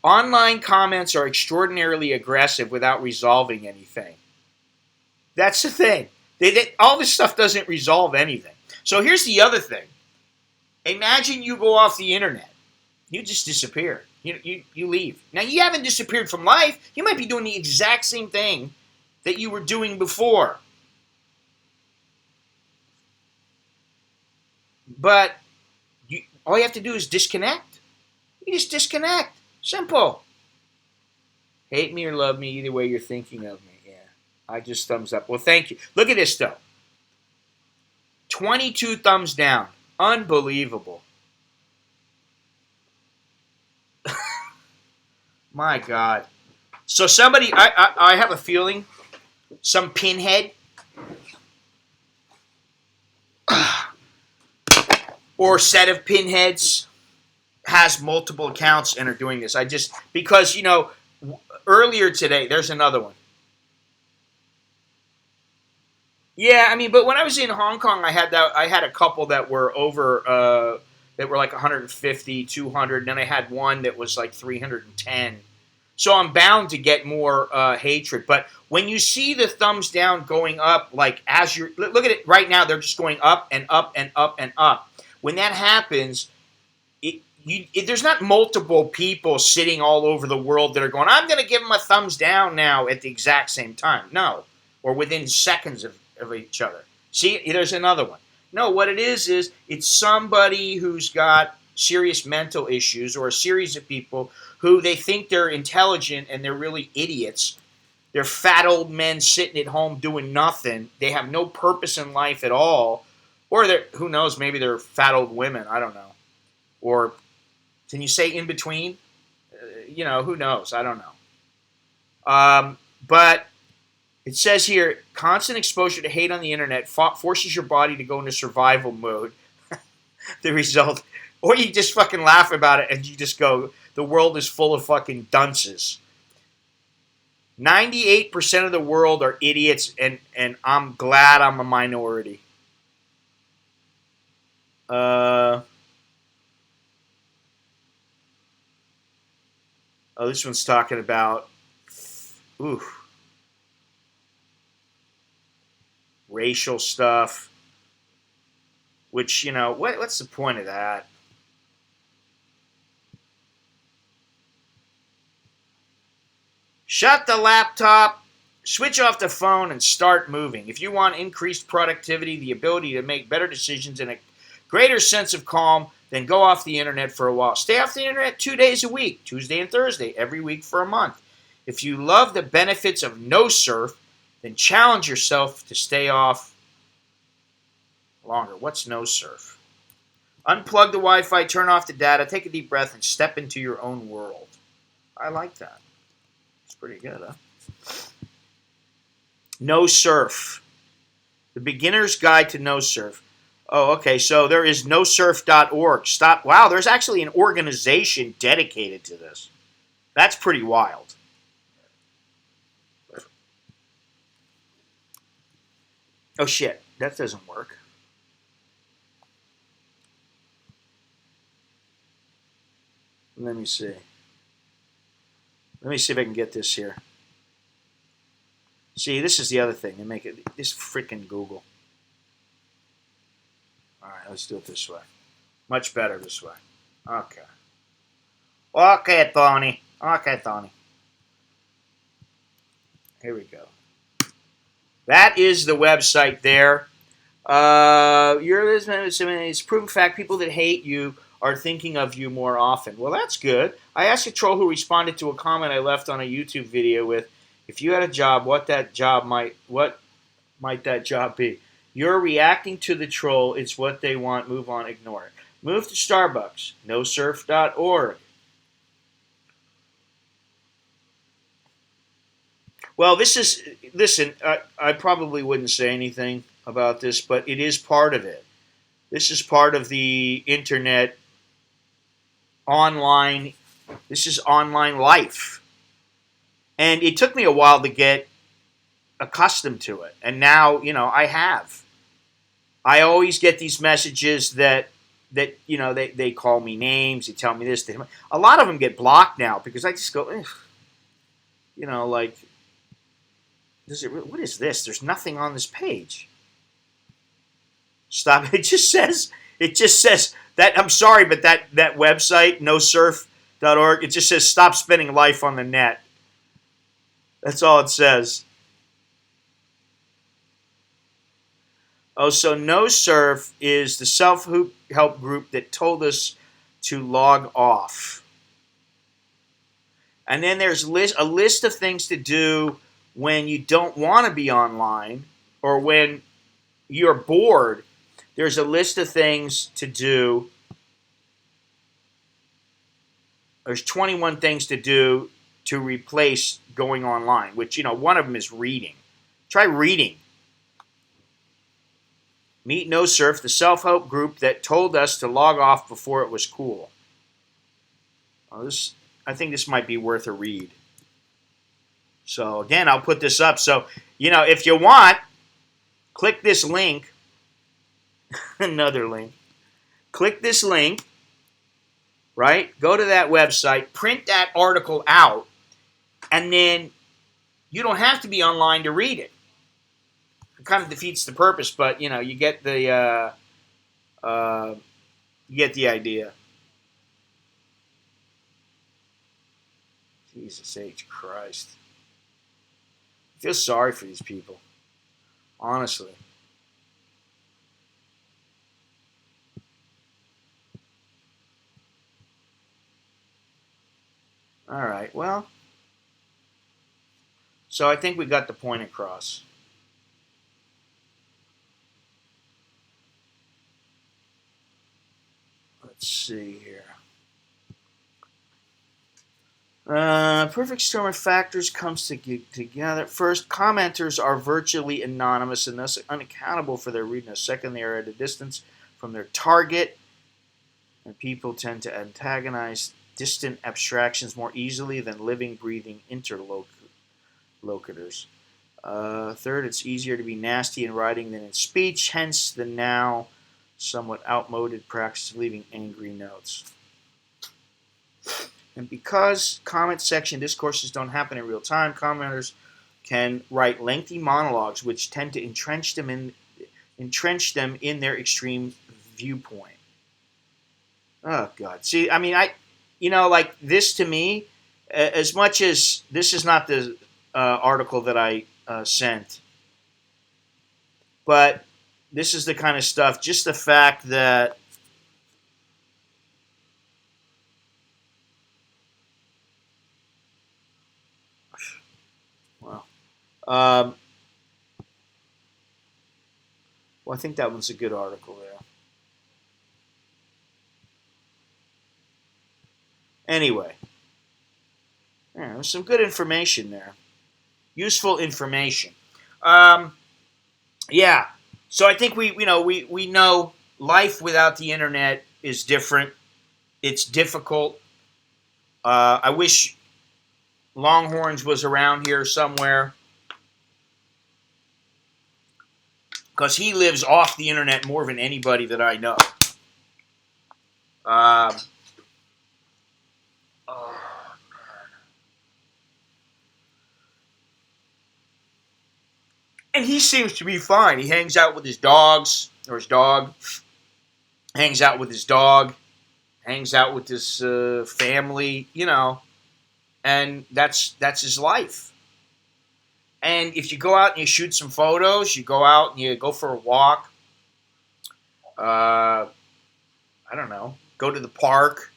Online comments are extraordinarily aggressive without resolving anything. That's the thing. All this stuff doesn't resolve anything. So here's the other thing. Imagine you go off the internet. You just disappear. You leave. Now, you haven't disappeared from life. You might be doing the exact same thing that you were doing before. But all you have to do is disconnect. You just disconnect. Simple. Hate me or love me, either way you're thinking of me. Yeah. I just thumbs up. Well, thank you. Look at this, though. 22 thumbs down. Unbelievable. My God. So somebody, I have a feeling, some pinhead or set of pinheads has multiple accounts and are doing this. Because, earlier today, there's another one. Yeah, I mean, but when I was in Hong Kong, I had a couple that were over, that were like 150, 200, and then I had one that was like 310. So I'm bound to get more hatred. But when you see the thumbs down going up, like as you're, look at it right now, they're just going up and up and up and up. When that happens, there's not multiple people sitting all over the world that are going, I'm going to give them a thumbs down now at the exact same time. No. Or within seconds of each other. See, there's another one. No, what it is it's somebody who's got serious mental issues, or a series of people who they think they're intelligent and they're really idiots. They're fat old men sitting at home doing nothing. They have no purpose in life at all. Or who knows, maybe they're fat old women. I don't know. Or can you say in between? Who knows? I don't know. But it says here, constant exposure to hate on the internet forces your body to go into survival mode. The result, or you just fucking laugh about it and you just go, the world is full of fucking dunces. 98% of the world are idiots, and I'm glad I'm a minority. This one's talking about, racial stuff, which, what's the point of that? Shut the laptop, switch off the phone, and start moving. If you want increased productivity, the ability to make better decisions, and a greater sense of calm, then go off the internet for a while. Stay off the internet 2 days a week, Tuesday and Thursday, every week for a month. If you love the benefits of no surf, then challenge yourself to stay off longer. What's no surf? Unplug the Wi-Fi, turn off the data, take a deep breath, and step into your own world. I like that. It's pretty good, huh? No surf. The Beginner's Guide to No Surf. Oh, okay, so there is nosurf.org. Wow, there's actually an organization dedicated to this. That's pretty wild. Oh, shit, that doesn't work. Let me see. Let me see if I can get this here. See, this is the other thing. They make it this freaking Google. All right, let's do it this way. Much better this way. Okay. Okay, Tony. Okay, Tony. Here we go. That is the website there. It's proven fact people that hate you are thinking of you more often. Well, that's good. I asked a troll who responded to a comment I left on a YouTube video with, if you had a job, what might that job be? You're reacting to the troll. It's what they want. Move on. Ignore it. Move to Starbucks. NoSurf.org. Well, listen, I probably wouldn't say anything about this, but it is part of it. This is part of the internet online. This is online life. And it took me a while to get accustomed to it. And now, I have. I always get these messages that that, they call me names, they tell me this. A lot of them get blocked now because I just go, like, what is this? There's nothing on this page. Stop. It just says that, I'm sorry, but that website, nosurf.org, it just says stop spending life on the net. That's all it says. Oh, so NoSurf is the self-help group that told us to log off. And then there's a list of things to do when you don't want to be online or when you're bored. There's a list of things to do. There's 21 things to do to replace going online, which, one of them is reading. Try reading. Meet NoSurf, the self-help group that told us to log off before it was cool. I think this might be worth a read. So, again, I'll put this up. So, if you want, click this link. Another link. Click this link, right? Go to that website, print that article out, and then you don't have to be online to read it. It kind of defeats the purpose, but, you get the idea. Jesus H. Christ. I feel sorry for these people. Honestly. All right, well. So I think we got the point across. Let's see here. Perfect storm of factors comes together. First, commenters are virtually anonymous and thus unaccountable for their readiness. Second, they are at a distance from their target, and people tend to antagonize distant abstractions more easily than living, breathing interlocutors. Third, it's easier to be nasty in writing than in speech, hence the now somewhat outmoded practice of leaving angry notes. And because comment section discourses don't happen in real time, commenters can write lengthy monologues which tend to entrench them in their extreme viewpoint. Oh, God. See, I mean, like this to me, as much as this is not the article that I sent, but this is the kind of stuff, just the fact that well, I think that one's a good article there. Anyway, there's some good information there. Useful information. Yeah. So I think we know life without the internet is different. It's difficult. I wish Longhorns was around here somewhere, because he lives off the internet more than anybody that I know. And he seems to be fine. He hangs out with his dogs, or his dog. Hangs out with his dog. Hangs out with his family, and that's his life. And if you go out and you shoot some photos, you go out and you go for a walk, I don't know, go to the park,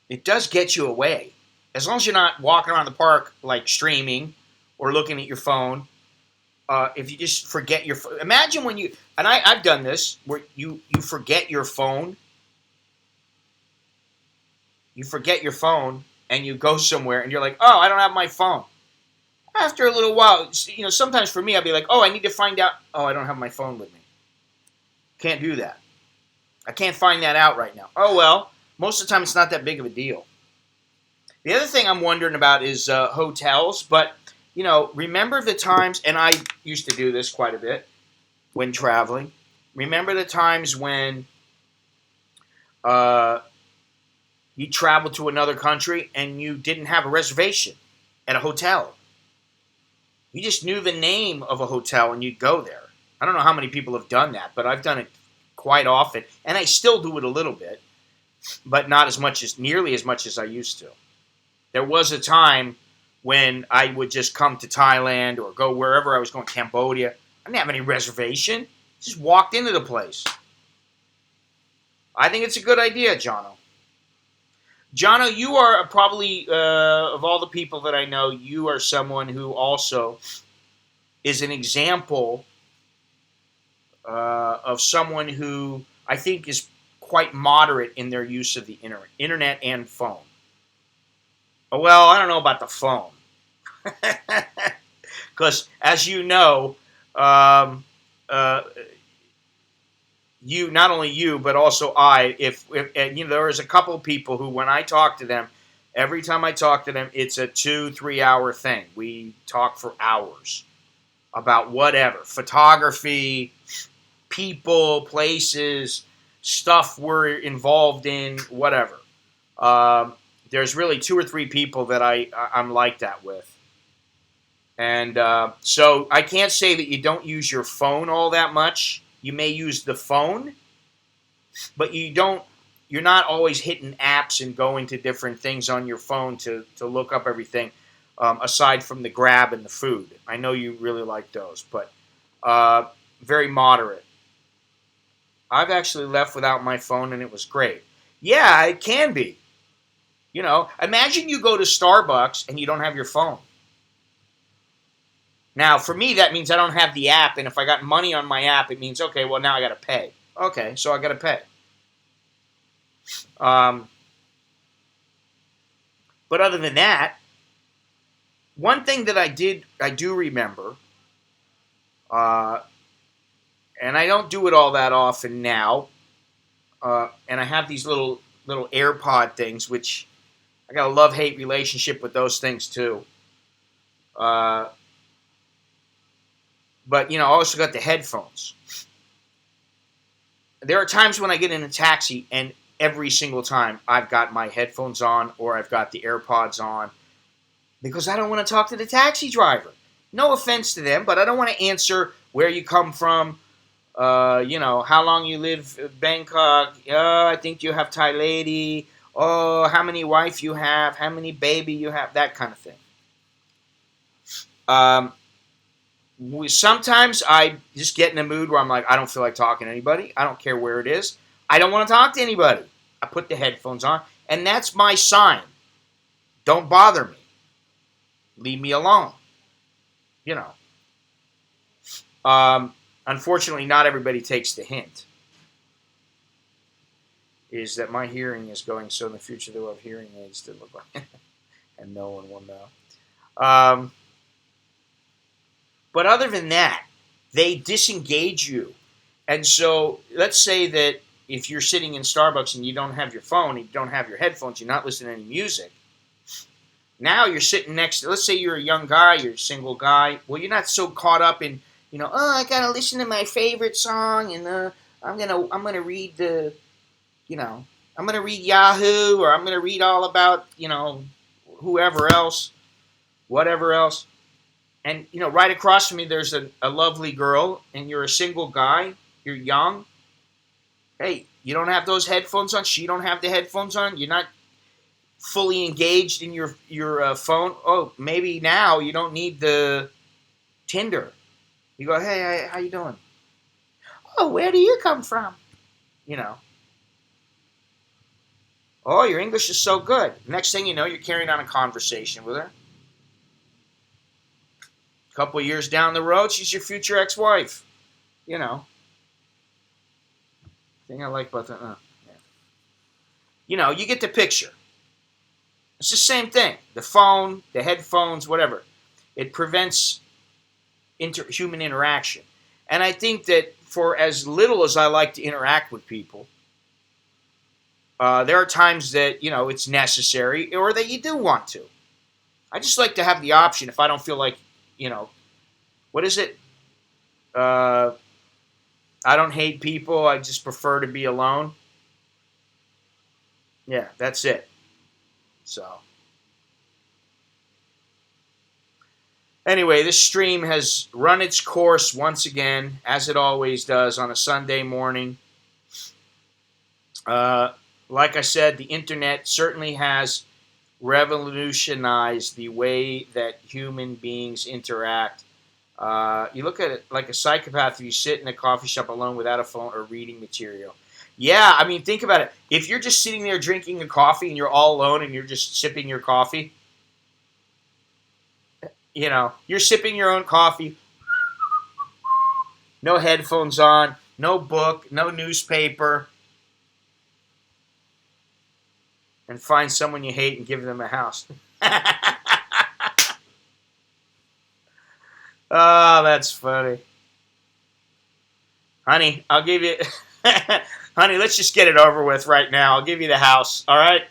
it does get you away. As long as you're not walking around the park like streaming or looking at your phone. If you just forget your phone. Imagine when you, and I've done this, where you forget your phone. You forget your phone and you go somewhere and you're like, oh, I don't have my phone. After a little while, sometimes for me, I'll be like, oh, I need to find out. Oh, I don't have my phone with me. Can't do that. I can't find that out right now. Oh, well, most of the time it's not that big of a deal. The other thing I'm wondering about is hotels, but, remember the times, and I used to do this quite a bit when traveling. Remember the times when Uh, you traveled to another country and you didn't have a reservation at a hotel. You just knew the name of a hotel and you'd go there. I don't know how many people have done that, but I've done it quite often, and I still do it a little bit, but not nearly as much as I used to. There was a time when I would just come to Thailand or go wherever I was going, Cambodia. I didn't have any reservation. Just walked into the place. I think it's a good idea, Jono. Jono, you are probably, of all the people that I know, you are someone who also is an example of someone who I think is quite moderate in their use of the internet and phone. Well, I don't know about the phone. Because, as you know, you, not only you, but also I, if there is a couple of people who, when I talk to them, every time I talk to them, it's a 2-3 hour thing. We talk for hours about whatever, photography, people, places, stuff we're involved in, whatever. There's really 2 or 3 people that I'm like that with. And so I can't say that you don't use your phone all that much. You may use the phone, but you're not always hitting apps and going to different things on your phone to look up everything, aside from the Grab and the food. I know you really like those, but very moderate. I've actually left without my phone, and it was great. Yeah, it can be. Imagine you go to Starbucks and you don't have your phone. Now, for me, that means I don't have the app, and if I got money on my app, it means, okay, well, now I got to pay. Okay, so I got to pay. But other than that, one thing that I do remember, and I don't do it all that often now, and I have these little AirPod things, which I got a love-hate relationship with those things too. But, I also got the headphones. There are times when I get in a taxi, and every single time I've got my headphones on or I've got the AirPods on because I don't want to talk to the taxi driver. No offense to them, but I don't want to answer where you come from, how long you live in Bangkok. I think you have Thai lady. Oh, how many wife you have, how many baby you have, that kind of thing. Sometimes I just get in a mood where I'm like, I don't feel like talking to anybody. I don't care where it is. I don't want to talk to anybody. I put the headphones on, and that's my sign. Don't bother me. Leave me alone. Unfortunately, not everybody takes the hint. Is that my hearing is going so in the future they'll have hearing aids to look like, and no one will know. But other than that, they disengage you. And so let's say that if you're sitting in Starbucks and you don't have your phone, you don't have your headphones, you're not listening to any music. Now you're sitting next to, let's say you're a young guy, you're a single guy. Well, you're not so caught up in, I gotta listen to my favorite song, and I'm gonna read I'm gonna read Yahoo, or I'm gonna read all about, whoever else, whatever else. And, right across from me, there's a lovely girl, and you're a single guy, you're young. Hey, you don't have those headphones on, she don't have the headphones on, you're not fully engaged in your phone. Oh, maybe now you don't need the Tinder. You go, hey, how you doing? Oh, where do you come from? Oh, your English is so good. Next thing you know, you're carrying on a conversation with her. A couple of years down the road, she's your future ex-wife. Thing I like about that. Yeah. You get the picture. It's the same thing. The phone, the headphones, whatever. It prevents human interaction. And I think that for as little as I like to interact with people, there are times that, it's necessary or that you do want to. I just like to have the option if I don't feel like, what is it? I don't hate people. I just prefer to be alone. Yeah, that's it. So, anyway, this stream has run its course once again, as it always does on a Sunday morning. Uh, like I said, the internet certainly has revolutionized the way that human beings interact. You look at it like a psychopath if you sit in a coffee shop alone without a phone or reading material. Yeah, I mean, think about it. If you're just sitting there drinking a coffee and you're all alone and you're just sipping your coffee, you're sipping your own coffee, no headphones on, no book, no newspaper, and find someone you hate and give them a house. Oh, that's funny. Honey, I'll give you... Honey, let's just get it over with right now. I'll give you the house, all right?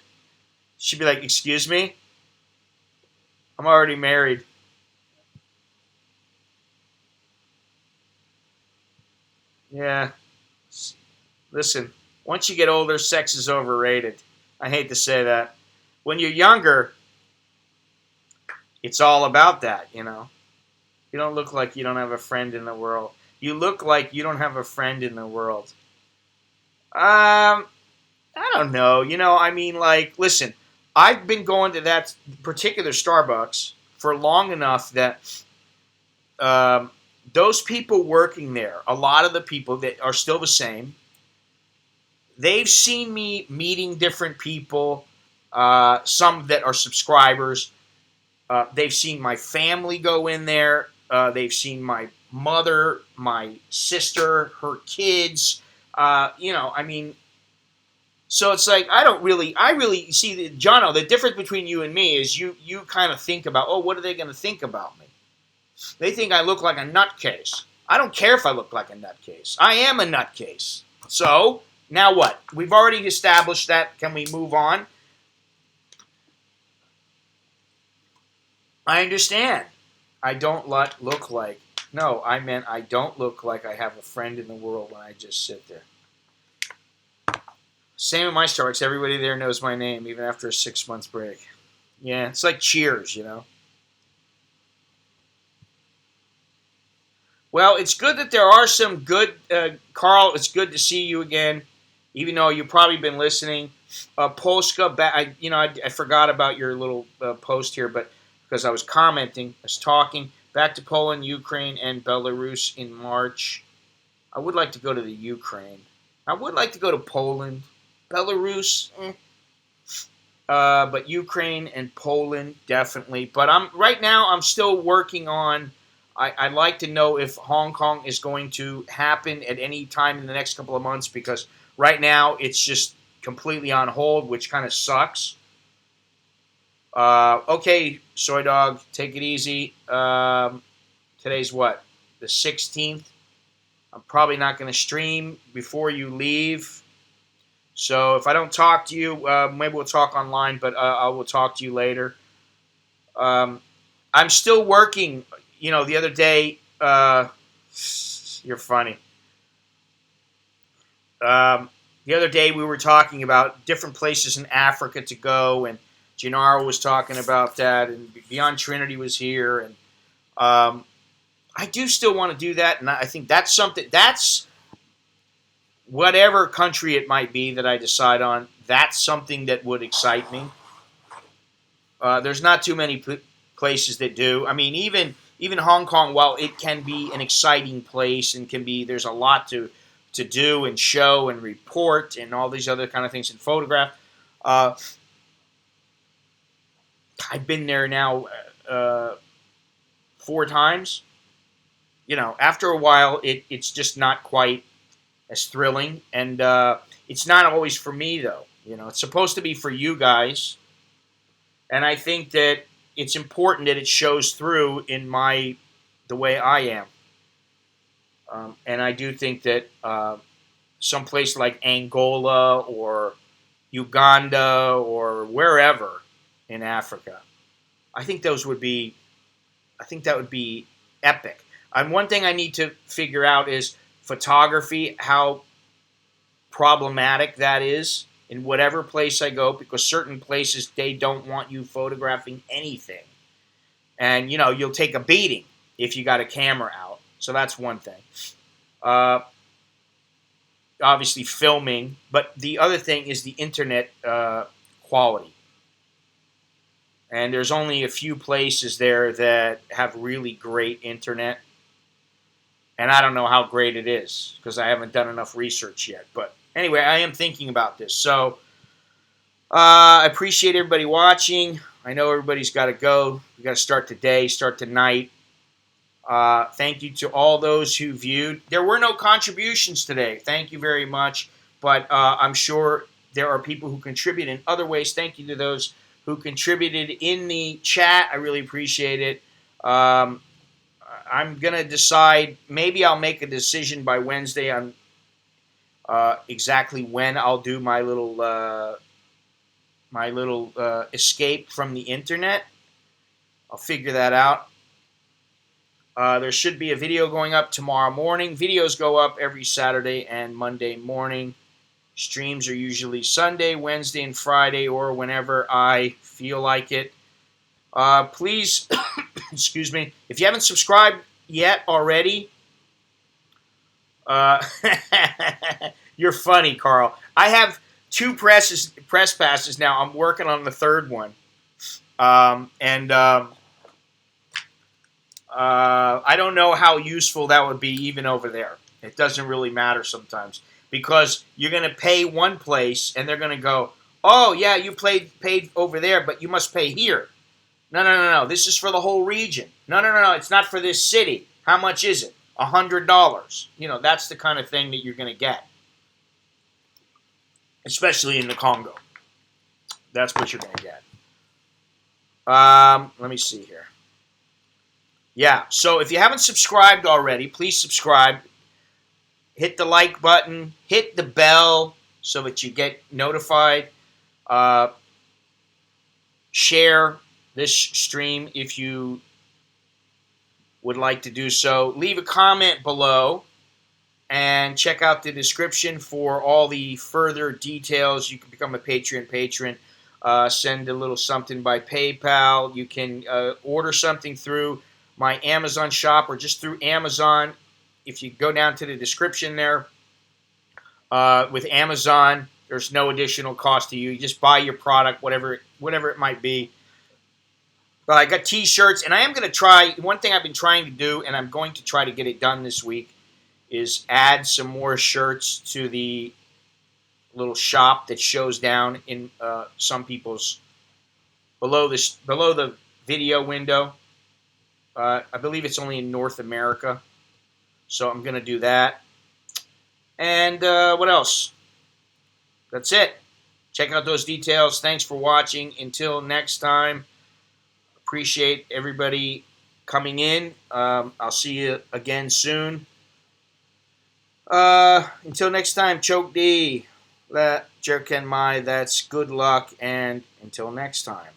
She'd be like, excuse me? I'm already married. Yeah. Listen, once you get older, sex is overrated. I hate to say that. When you're younger, it's all about that, You don't look like you don't have a friend in the world. You look like you don't have a friend in the world. I don't know. I mean, like, listen, I've been going to that particular Starbucks for long enough that those people working there, a lot of the people that are still the same, they've seen me meeting different people, some that are subscribers. They've seen my family go in there. They've seen my mother, my sister, her kids. I mean, so it's like I really see, Jono, the difference between you and me is you kind of think about, oh, what are they going to think about me? They think I look like a nutcase. I don't care if I look like a nutcase. I am a nutcase. So, now what? We've already established that. Can we move on? I understand. I don't look like... No, I meant I don't look like I have a friend in the world when I just sit there. Same with my Starbucks. Everybody there knows my name, even after a 6-month break. Yeah, it's like Cheers, Well, it's good that there are some good... Carl, it's good to see you again, even though you've probably been listening. Polska, I forgot about your little post here, but because I was commenting, I was talking. Back to Poland, Ukraine, and Belarus in March. I would like to go to the Ukraine. I would like to go to Poland. Belarus, but Ukraine and Poland, definitely. But right now, I'm still working on... I'd like to know if Hong Kong is going to happen at any time in the next couple of months, because right now, it's just completely on hold, which kind of sucks. Okay, Soy Dog, take it easy. Today's what? The 16th? I'm probably not going to stream before you leave. So if I don't talk to you, maybe we'll talk online, but I will talk to you later. I'm still working. The other day, you're funny. The other day we were talking about different places in Africa to go, and Gennaro was talking about that, and Beyond Trinity was here, and I do still want to do that, and I think that's something, that's whatever country it might be that I decide on, that's something that would excite me. There's not too many places that do. I mean, even Hong Kong, while it can be an exciting place and there's a lot to do and show and report and all these other kind of things and photograph. I've been there now 4 times. After a while, it's just not quite as thrilling, and it's not always for me, though. It's supposed to be for you guys, and I think that it's important that it shows through in the way I am. And I do think that some place like Angola or Uganda or wherever in Africa, I think that would be epic. And one thing I need to figure out is photography, how problematic that is. in whatever place I go, because certain places, they don't want you photographing anything. And, you know, you'll take a beating if you got a camera out. So that's one thing. Obviously filming, but the other thing is the internet quality. And there's only a few places there that have really great internet. And I don't know how great it is because I haven't done enough research yet. But anyway, I am thinking about this. So I appreciate everybody watching. I know everybody's got to go. We got to start today, start tonight. Thank you to all those who viewed. There were no contributions today. Thank you very much. But I'm sure there are people who contribute in other ways. Thank you to those who contributed in the chat. I really appreciate it. I'm going to decide. Maybe I'll make a decision by Wednesday on exactly when I'll do my little escape from the internet. I'll figure that out. There should be a video going up tomorrow morning. Videos go up every Saturday and Monday morning. Streams are usually Sunday, Wednesday, and Friday, or whenever I feel like it. Please, excuse me, if you haven't subscribed yet already, you're funny, Carl. I have 2 press passes now. I'm working on the 3rd one. I don't know how useful that would be even over there. It doesn't really matter sometimes because you're going to pay one place and they're going to go, oh, yeah, you paid over there, but you must pay here. No. This is for the whole region. No. It's not for this city. How much is it? $100. You know, that's the kind of thing that you're going to get, especially in the Congo. That's what you're going to get. Let me see here. Yeah, so if you haven't subscribed already, please subscribe. Hit the like button. Hit the bell so that you get notified. Share this stream if you would like to do so. Leave a comment below and check out the description for all the further details. You can become a Patreon patron. Send a little something by PayPal. You can order something through my Amazon shop or just through Amazon. If you go down to the description there, with Amazon, there's no additional cost to you. You just buy your product, whatever it might be. I got T-shirts, and I am going to try, one thing I've been trying to do, and I'm going to try to get it done this week, is add some more shirts to the little shop that shows down in some people's, below the video window. I believe it's only in North America, so I'm going to do that. And what else? That's it. Check out those details. Thanks for watching. Until next time, appreciate everybody coming in. I'll see you again soon. Until next time, Choke D, Jerk and My, that's good luck, and until next time.